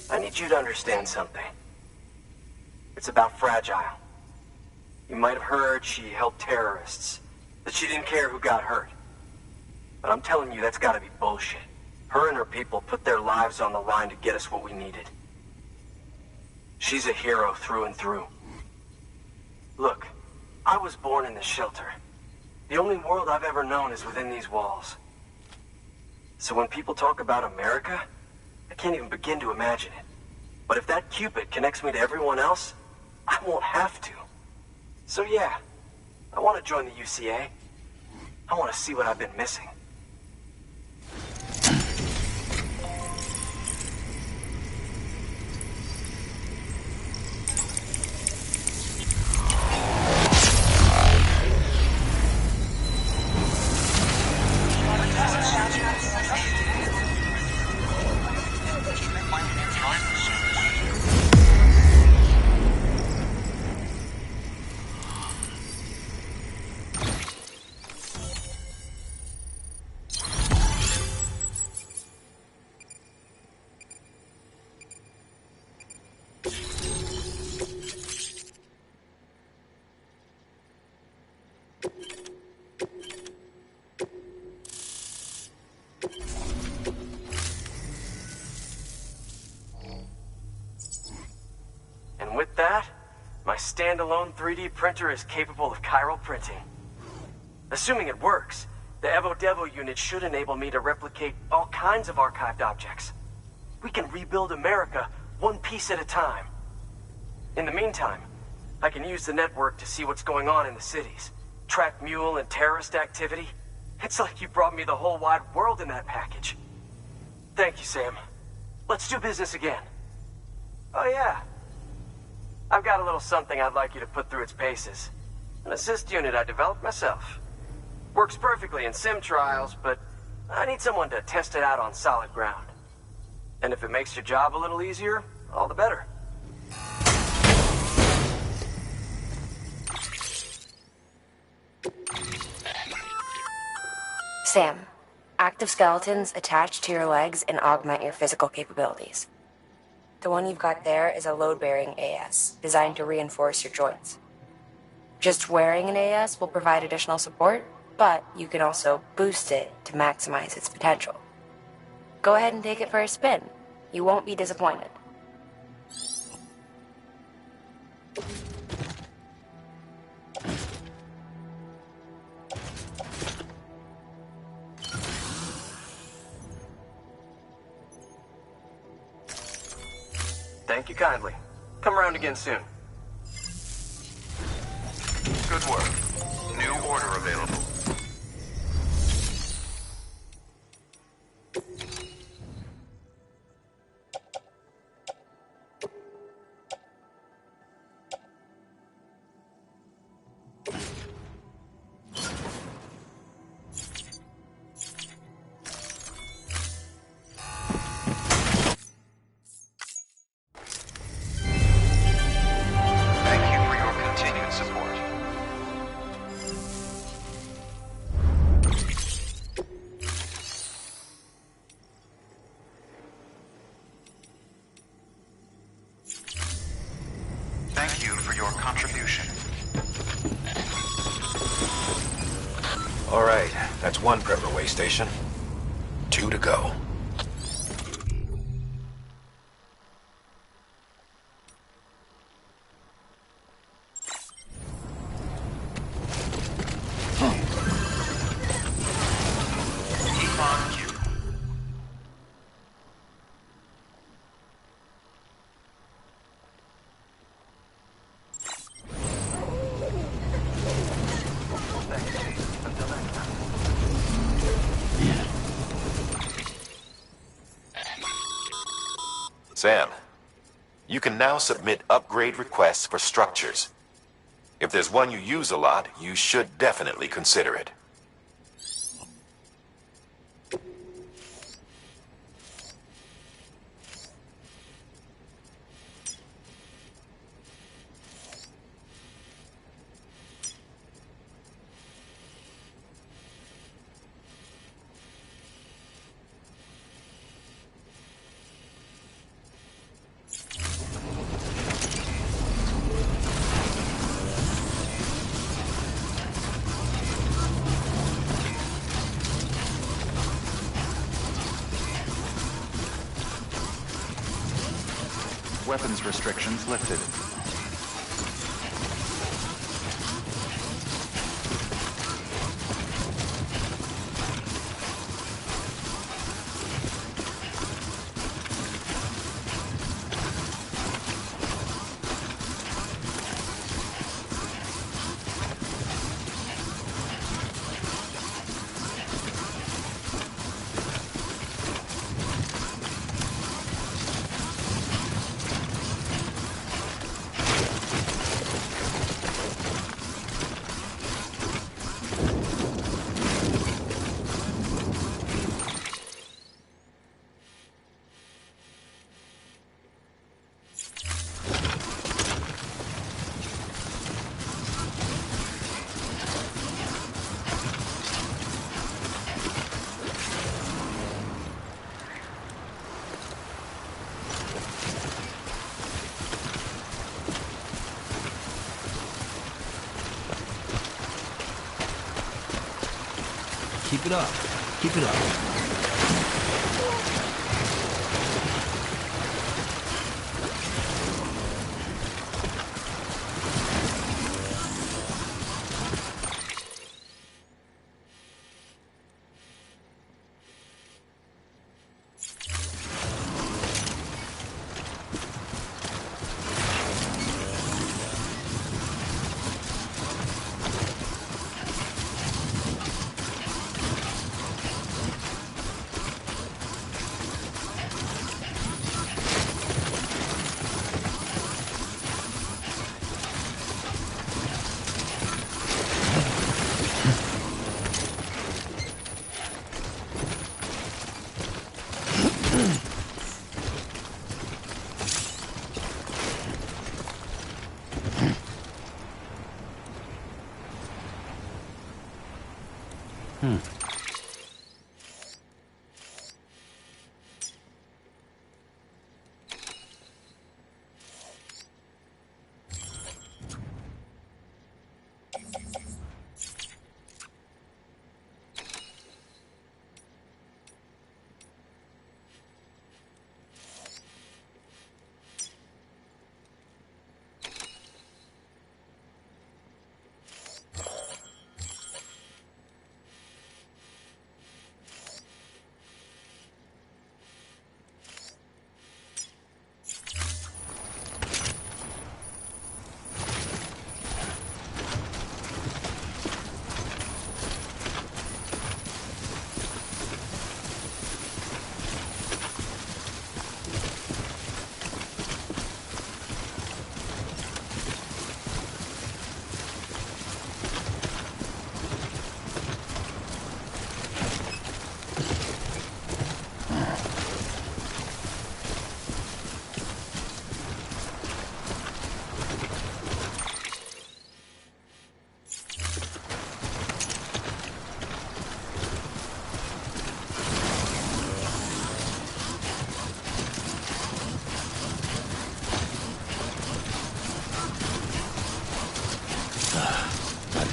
I need you to understand something. It's about Fragile. You might have heard she helped terrorists, that she didn't care who got hurt. But I'm telling you, that's gotta be bullshit. Her and her people put their lives on the line to get us what we needed. She's a hero through and through. Look, I was born in this shelter. The only world I've ever known is within these walls. So when people talk about America, I can't even begin to imagine it. But if that Cupid connects me to everyone else, I won't have to. So yeah, I want to join the UCA. I want to see what I've been missing. And with that, my standalone 3D printer is capable of chiral printing. Assuming it works, the Evo Devo unit should enable me to replicate all kinds of archived objects. We can rebuild America one piece at a time. In the meantime, I can use the network to see what's going on in the cities, track mule and terrorist activity. It's like you brought me the whole wide world in that package. Thank you, Sam. Let's do business again. Oh yeah. I've got a little something I'd like you to put through its paces. An assist unit I developed myself. Works perfectly in sim trials, but I need someone to test it out on solid ground. And if it makes your job a little easier, all the better. Sam, active skeletons attach to your legs and augment your physical capabilities. The one you've got there is a load-bearing AS, designed to reinforce your joints. Just wearing an AS will provide additional support, but you can also boost it to maximize its potential. Go ahead and take it for a spin. You won't be disappointed. Thank you kindly. Come around again soon. Good work. New order available. Thank you for your continued support. Thank you for your contribution. All right, that's one Prepper way station. 2 to go. Keep on cue. Sam, you can now submit upgrade requests for structures. If there's one you use a lot, you should definitely consider it. Weapons restrictions lifted. Keep it up. Keep it up.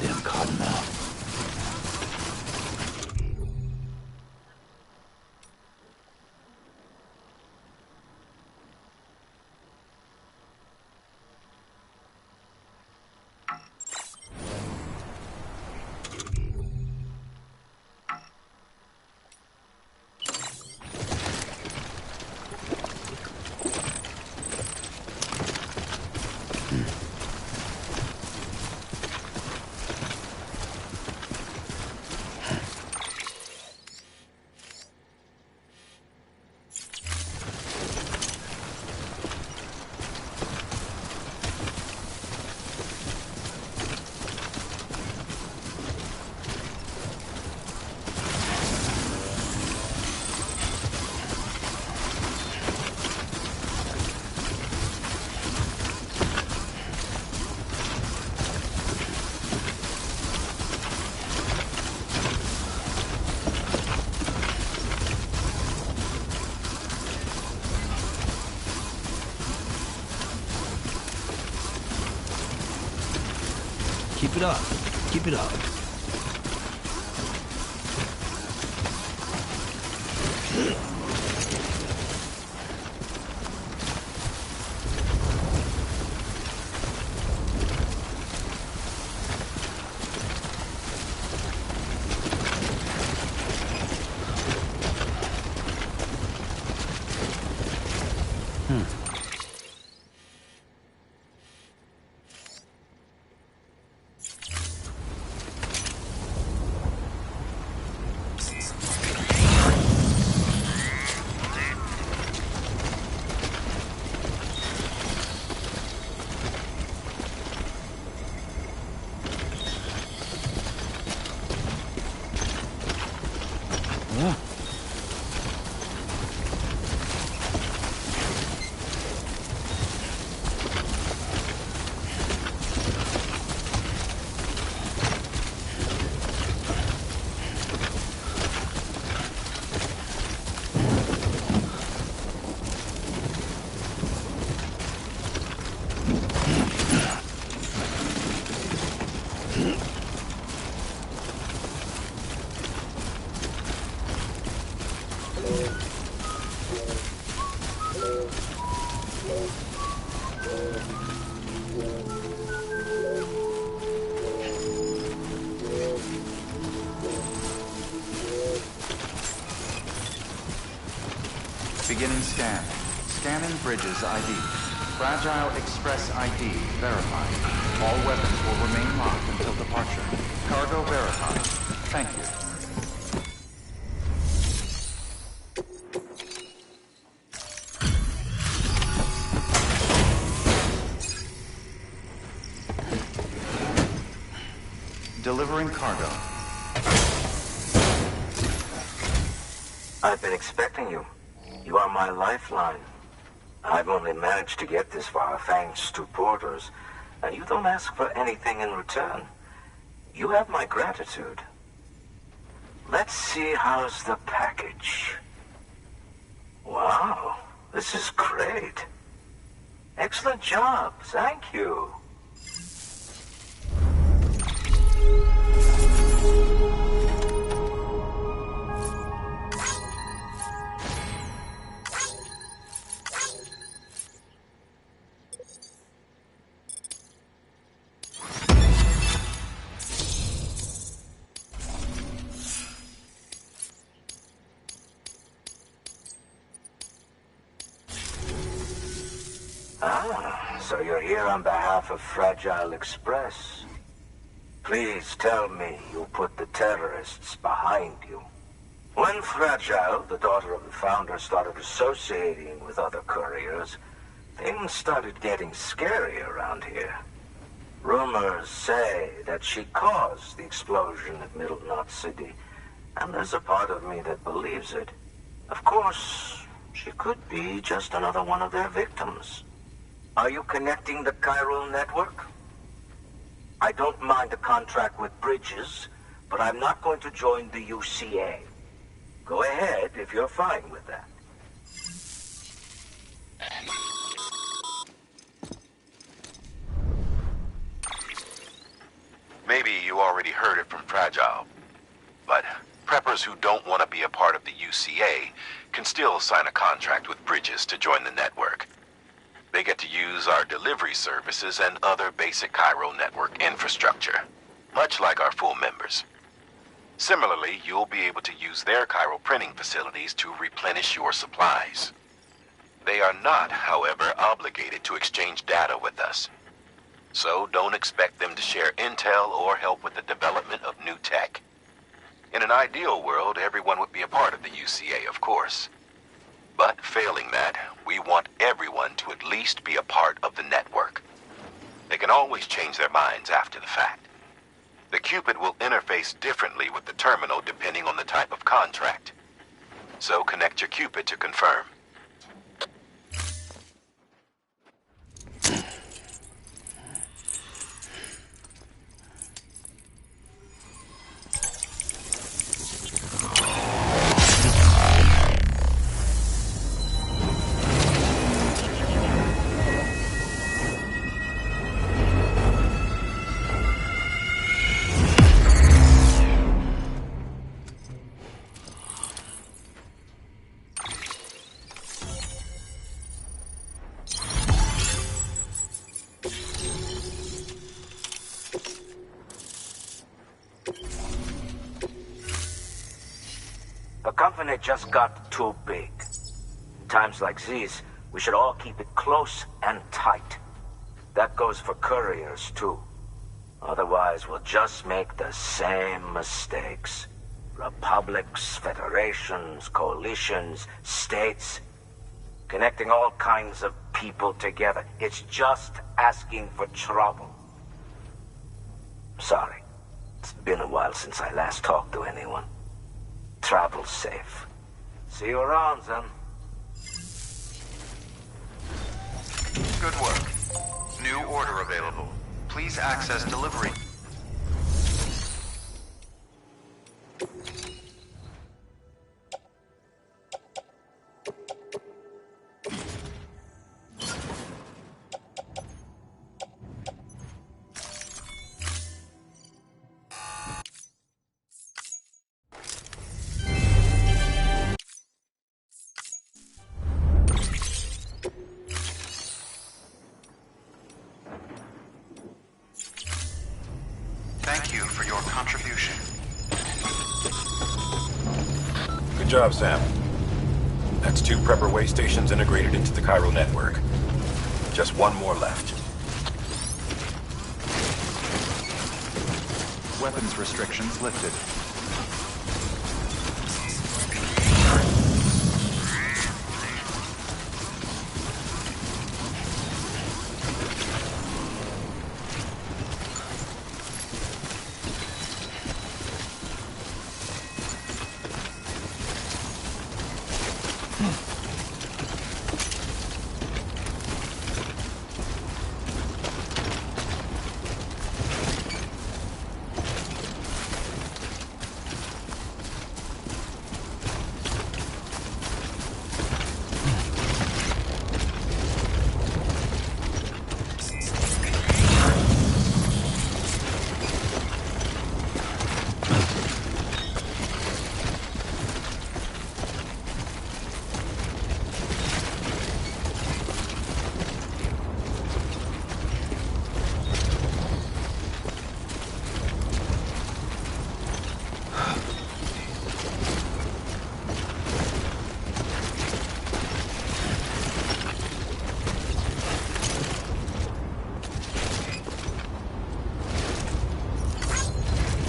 goddamn cottonmouth. Keep it up. Keep it up. Beginning scan. Scanning bridges ID. Fragile Express ID verified. All weapons will remain locked until departure. Cargo verified. Thank you. Delivering cargo. I've been expecting you. You are my lifeline. I've only managed to get this far thanks to porters, and you don't ask for anything in return. You have my gratitude. Let's see how's the package. Wow, this is great. Excellent job, thank you. So you're here on behalf of Fragile Express. Please tell me you put the terrorists behind you. When Fragile, the daughter of the founder, started associating with other couriers, things started getting scary around here. Rumors say that she caused the explosion at Middle Knot City, and there's a part of me that believes it. Of course, she could be just another one of their victims. Are you connecting the chiral network? I don't mind a contract with Bridges, but I'm not going to join the UCA. Go ahead if you're fine with that. Maybe you already heard it from Fragile, but preppers who don't want to be a part of the UCA can still sign a contract with Bridges to join the network. They get to use our delivery services and other basic Cairo network infrastructure, much like our full members. Similarly, you'll be able to use their Cairo printing facilities to replenish your supplies. They are not, however, obligated to exchange data with us. So don't expect them to share intel or help with the development of new tech. In an ideal world, everyone would be a part of the UCA, of course. But failing that, we want everyone to at least be a part of the network. They can always change their minds after the fact. The Cupid will interface differently with the terminal depending on the type of contract. So connect your Cupid to confirm. The company just got too big. Times like these, we should all keep it close and tight. That goes for couriers, too. Otherwise, we'll just make the same mistakes. Republics, federations, coalitions, states. Connecting all kinds of people together. It's just asking for trouble. Sorry. It's been a while since I last talked to anyone. Travel safe. See you around, then. Good work. New order available. Please access delivery. Thank you for your contribution. Good job, Sam. That's 2 prepper way stations integrated into the Cairo network. Just 1 more left. Weapons restrictions lifted.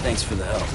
Thanks for the help.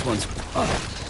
This one's up.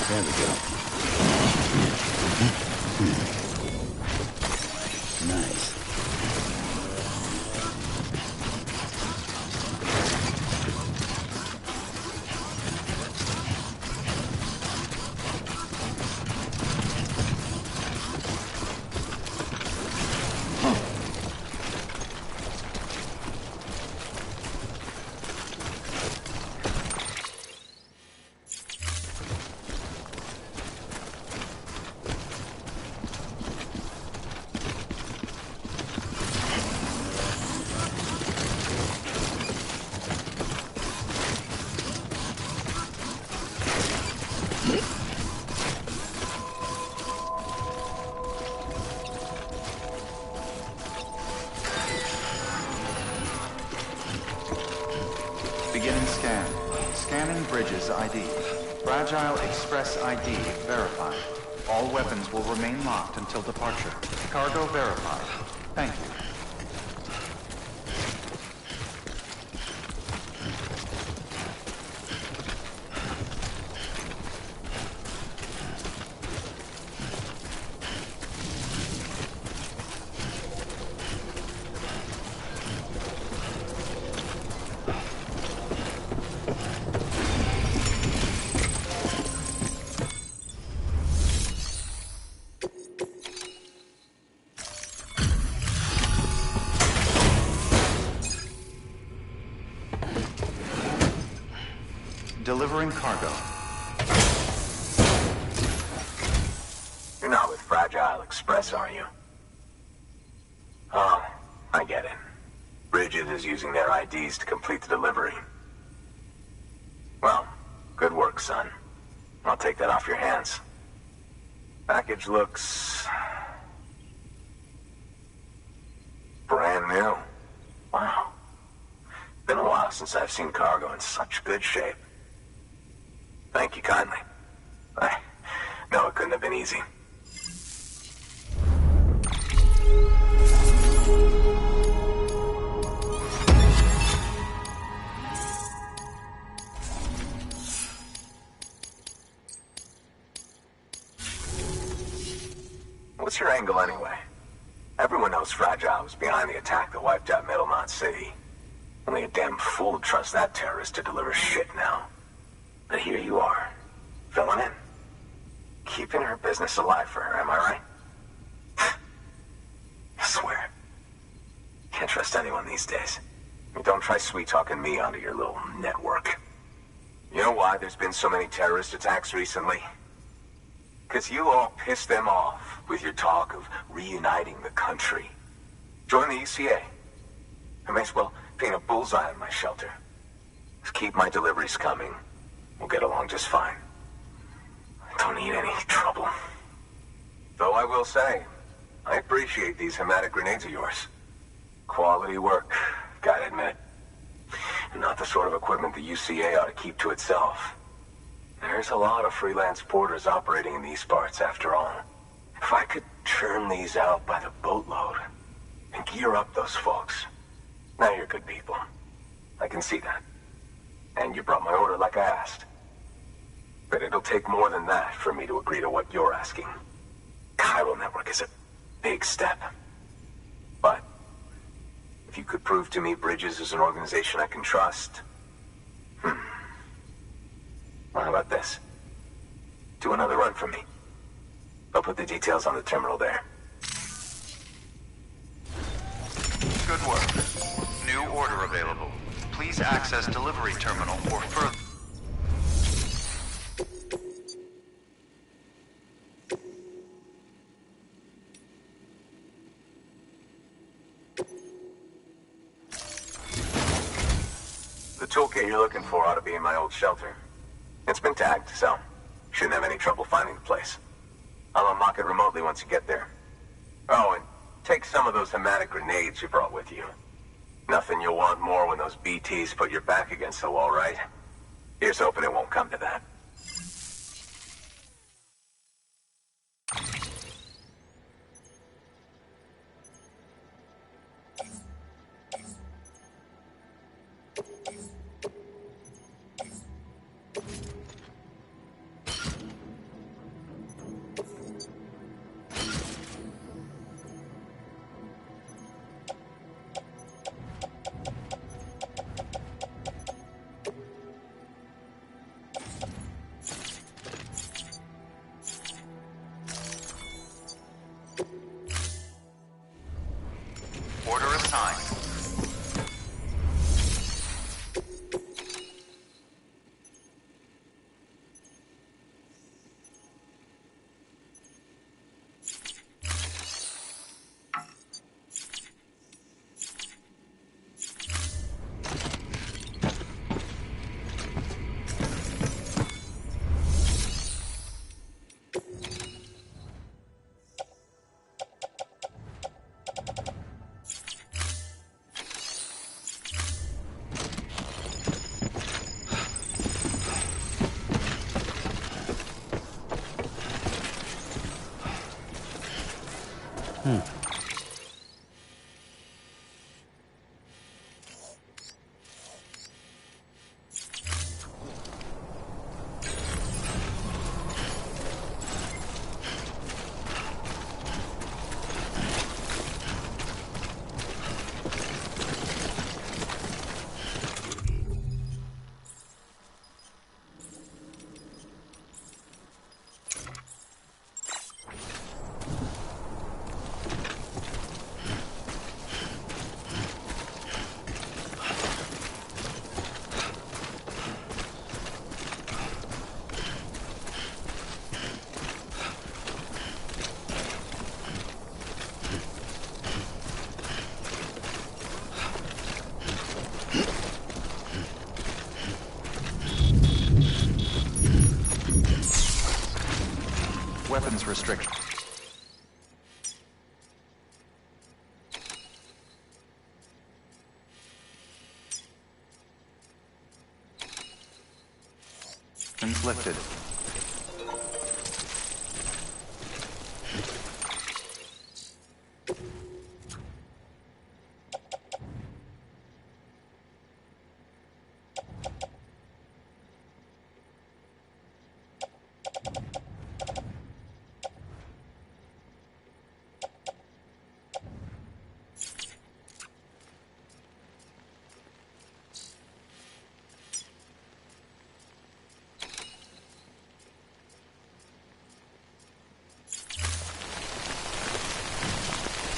There we go. Nice. Beginning scan. Scanning bridges ID. Fragile Express ID verified. All weapons will remain locked until departure. Cargo verified. Thank you. Delivering cargo. You're not with Fragile Express, are you? Oh, I get it. Bridget is using their IDs to complete the delivery. Well, good work, son. I'll take that off your hands. Package looks... brand new. Wow. Been a while since I've seen cargo in such good shape. Thank you kindly. I know it couldn't have been easy. What's your angle anyway? Everyone knows Fragile was behind the attack that wiped out Middlemont City. Only a damn fool would trust that terrorist to deliver shit now. But here you are, filling in. Keeping her business alive for her, am I right? I swear. Can't trust anyone these days. Don't try sweet-talking me onto your little network. You know why there's been so many terrorist attacks recently? Because you all pissed them off with your talk of reuniting the country. Join the UCA. I may as well paint a bullseye on my shelter. Just keep my deliveries coming. We'll get along just fine. I don't need any trouble. Though I will say, I appreciate these hematic grenades of yours. Quality work, gotta admit. And not the sort of equipment the UCA ought to keep to itself. There's a lot of freelance porters operating in these parts, after all. If I could churn these out by the boatload and gear up those folks. Now you're good people. I can see that. And you brought my order like I asked. But it'll take more than that for me to agree to what you're asking. Chiral Network is a big step. But if you could prove to me Bridges is an organization I can trust... Well, how about this? Do another run for me. I'll put the details on the terminal there. Good work. New order available. Please access delivery terminal for further... The toolkit you're looking for ought to be in my old shelter. It's been tagged, so shouldn't have any trouble finding the place. I'll unlock it remotely once you get there. Oh, and take some of those hematic grenades you brought with you. Nothing you'll want more when those BTs put your back against the wall, right? Here's hoping it won't come to that. Weapons restriction. Lifted.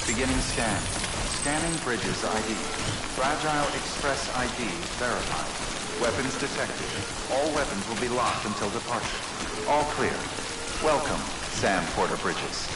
Beginning scan. Scanning bridges ID. Fragile Express ID verified. Weapons detected. All weapons will be locked until departure. All clear. Welcome, Sam Porter Bridges.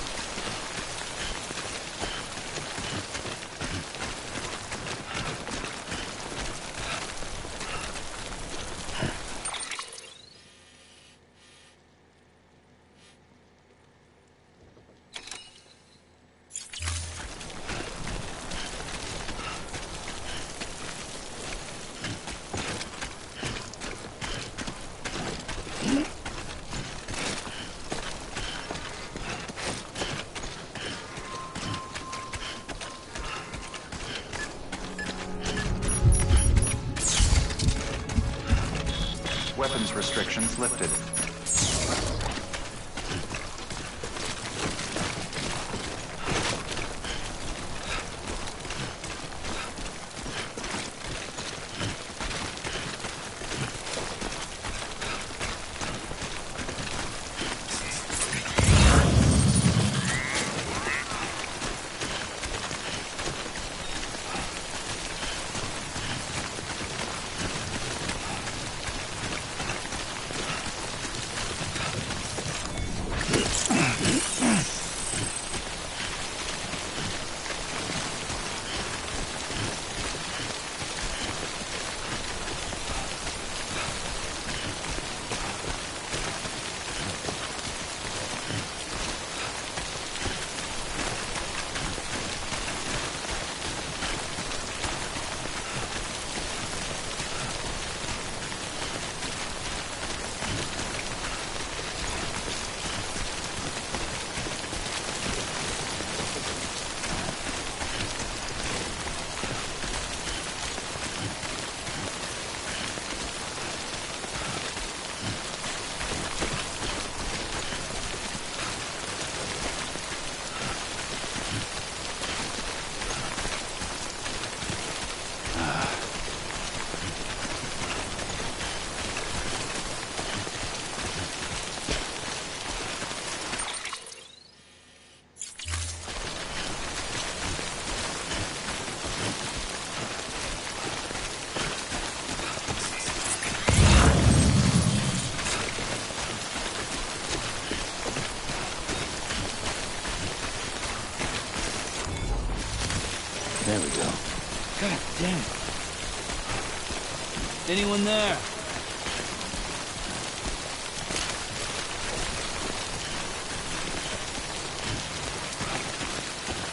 Weapons restrictions lifted. There we go. God damn it. Anyone there?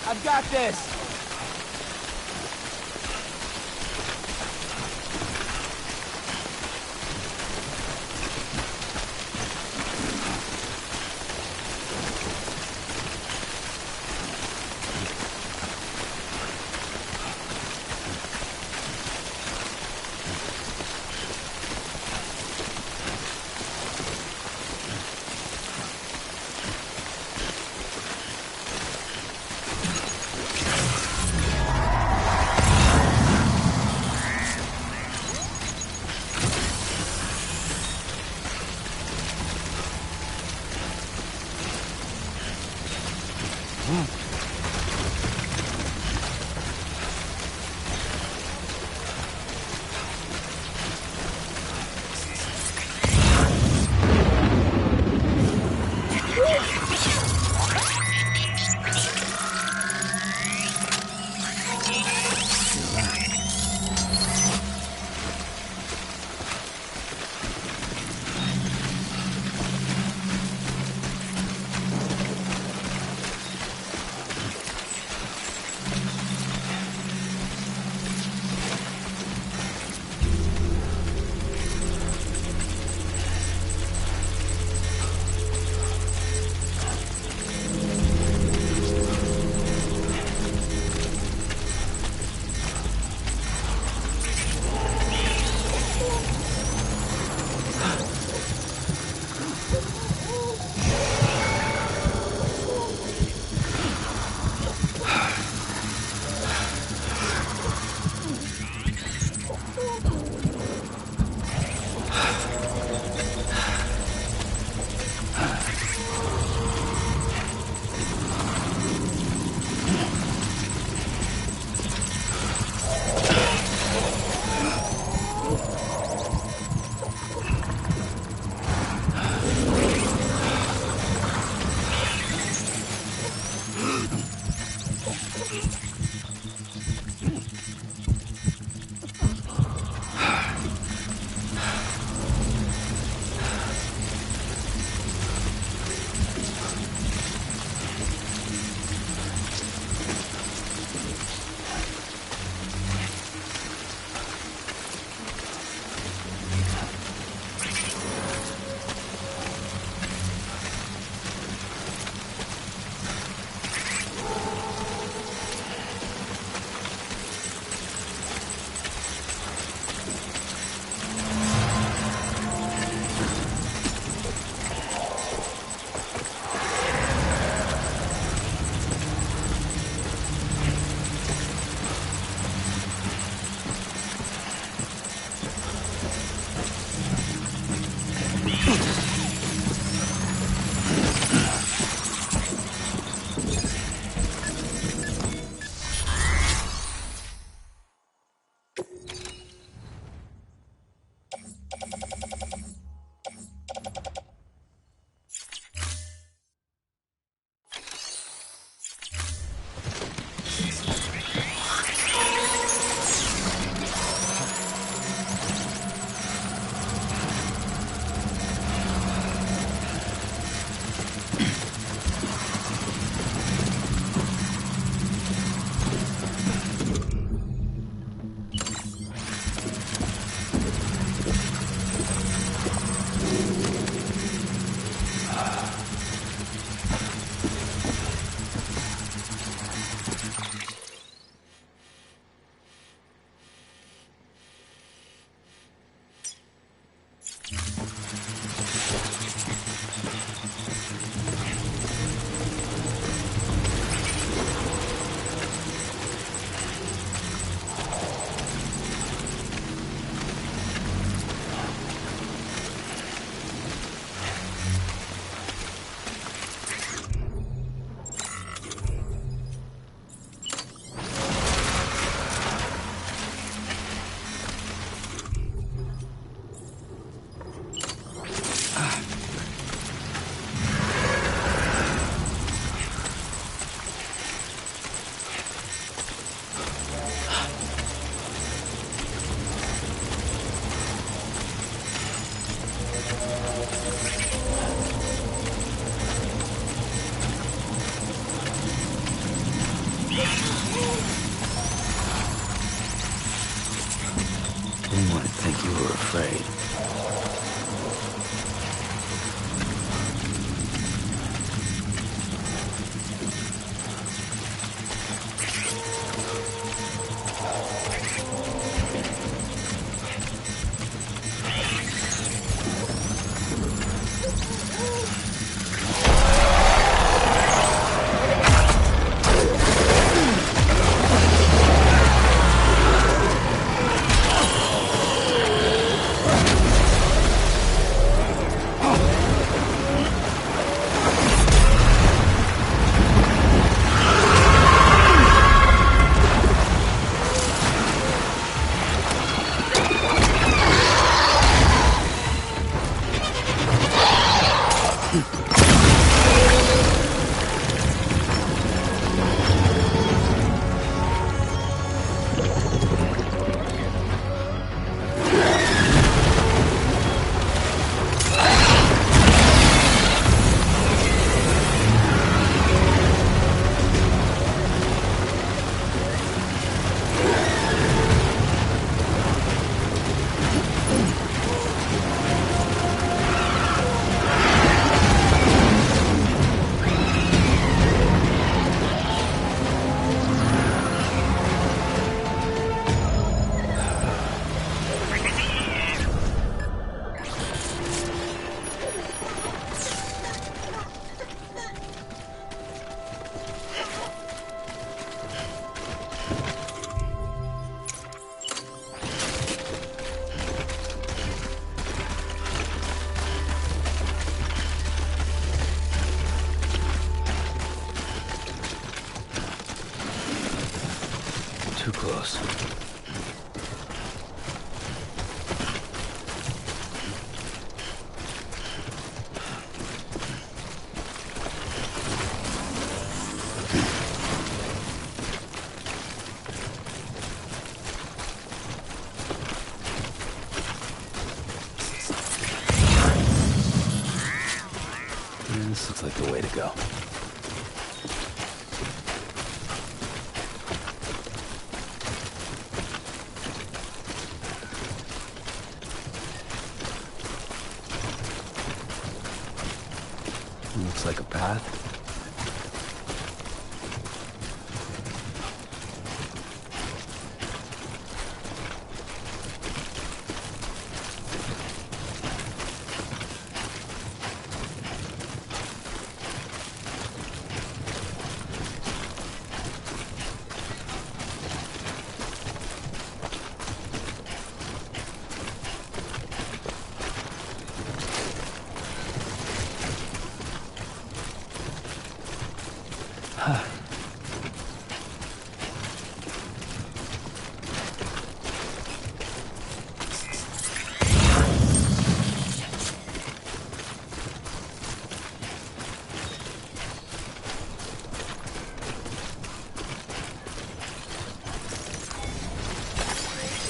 I've got this! afraid. Too close. This looks like the way to go. Looks like a path.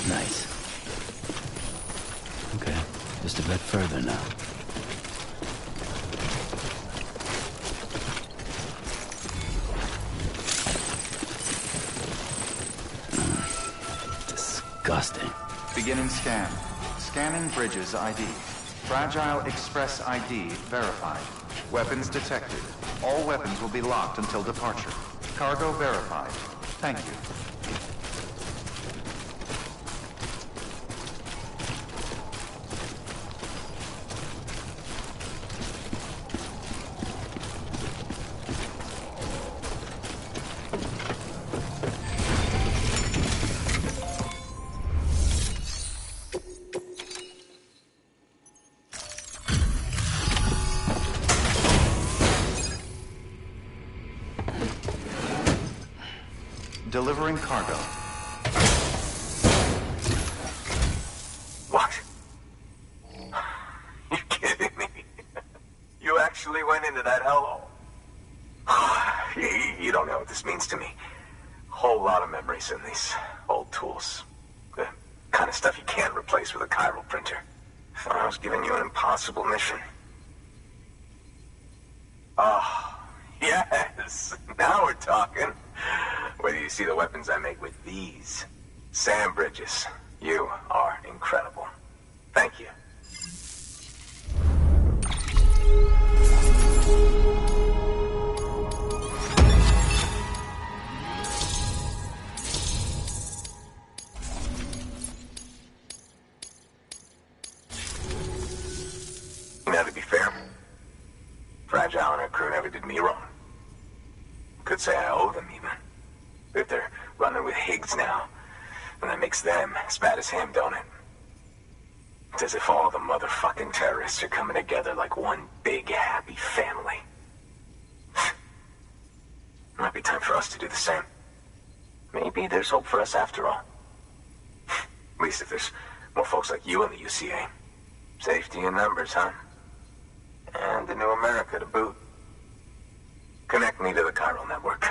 Nice. Okay, just a bit further now. Disgusting. Beginning scan. Scanning bridges ID. Fragile Express ID verified. Weapons detected. All weapons will be locked until departure. Cargo verified. Thank you. Delivering cargo. What? You kidding me? You actually went into that hellhole? You don't know what this means to me. Whole lot of memories in these old tools. The kind of stuff you can't replace with a chiral printer. Thought I was giving you an impossible mission. Oh, yes. Now we're talking. Whether you see the weapons I make with these sand bridges, you are incredible. pigs now. And that makes them as bad as him, don't it? It's as if all the motherfucking terrorists are coming together like one big happy family. Might be time for us to do the same. Maybe there's hope for us after all. At least if there's more folks like you in the UCA. Safety in numbers, huh? And the new America to boot. Connect me to the chiral network.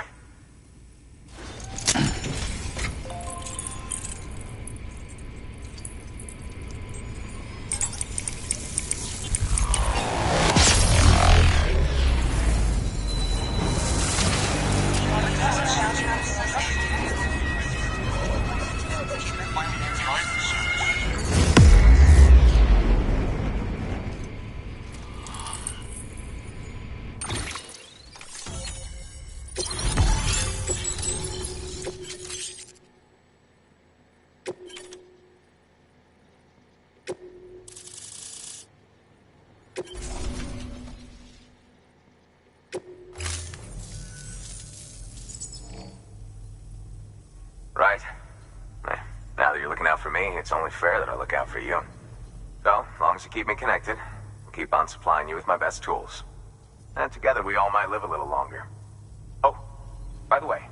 Right. Now that you're looking out for me, it's only fair that I look out for you. So, as long as you keep me connected, I'll keep on supplying you with my best tools. And together we all might live a little longer. Oh, by the way,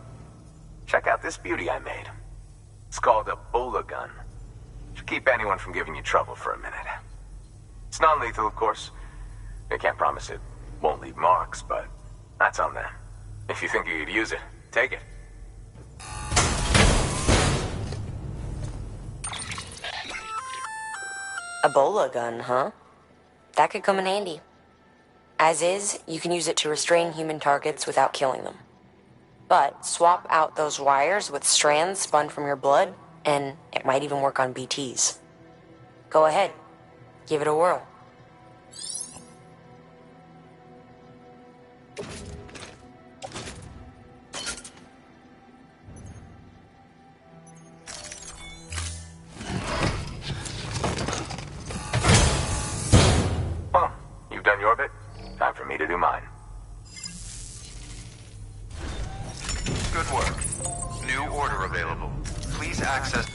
check out this beauty I made. It's called a Bola gun. Should keep anyone from giving you trouble for a minute. It's non-lethal, of course. I can't promise it won't leave marks, but that's on them. If you think you could use it, take it. A Bola gun, huh? That could come in handy. As is, you can use it to restrain human targets without killing them. But swap out those wires with strands spun from your blood, and it might even work on BTs. Go ahead. Give it a whirl. Well, you've done your bit. Time for me to do mine. Good work. New order available. Please access...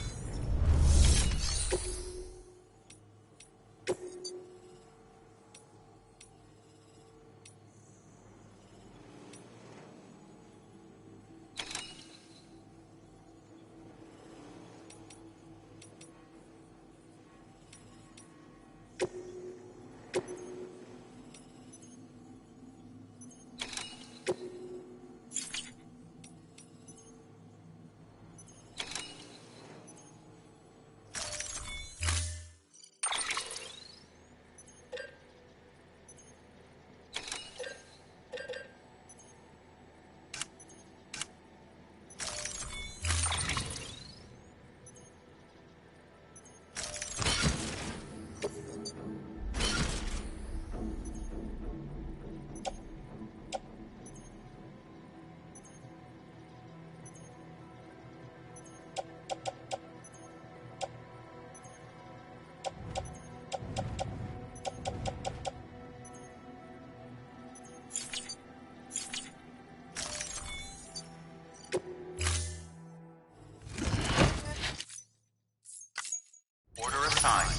Order assigned.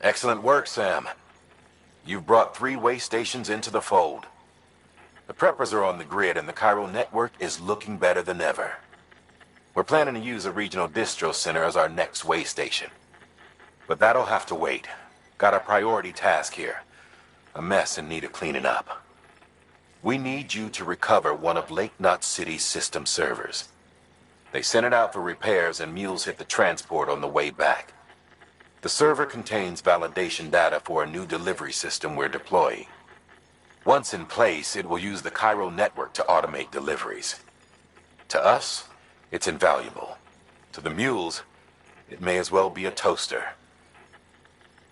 Excellent work, Sam. You've brought 3 way stations into the fold. The preppers are on the grid and the chiral network is looking better than ever. We're planning to use a regional distro center as our next way station. But that'll have to wait. Got a priority task here. A mess in need of cleaning up. We need you to recover one of Lake Knot City's system servers. They sent it out for repairs and mules hit the transport on the way back. The server contains validation data for a new delivery system we're deploying. Once in place, it will use the chiral network to automate deliveries. To us, it's invaluable. To the mules, it may as well be a toaster.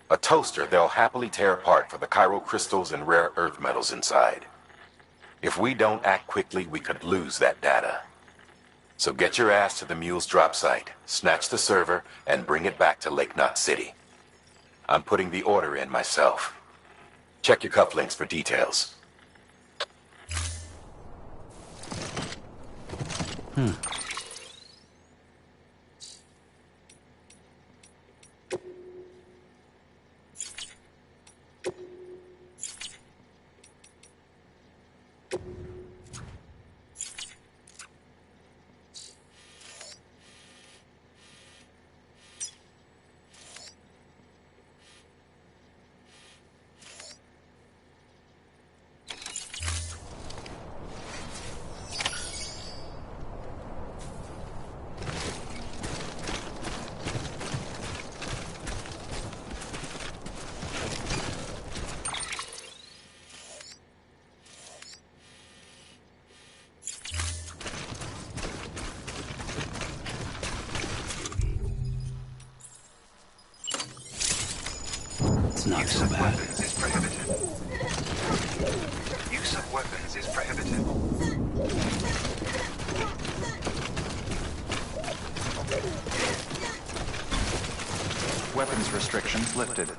A toaster they'll happily tear apart for the chiral crystals and rare earth metals inside. If we don't act quickly, we could lose that data. So get your ass to the mule's drop site, snatch the server, and bring it back to Lake Knot City. I'm putting the order in myself. Check your cufflinks for details. It's not so bad. Weapons is prohibited. Use of weapons is prohibited. Weapons restrictions lifted.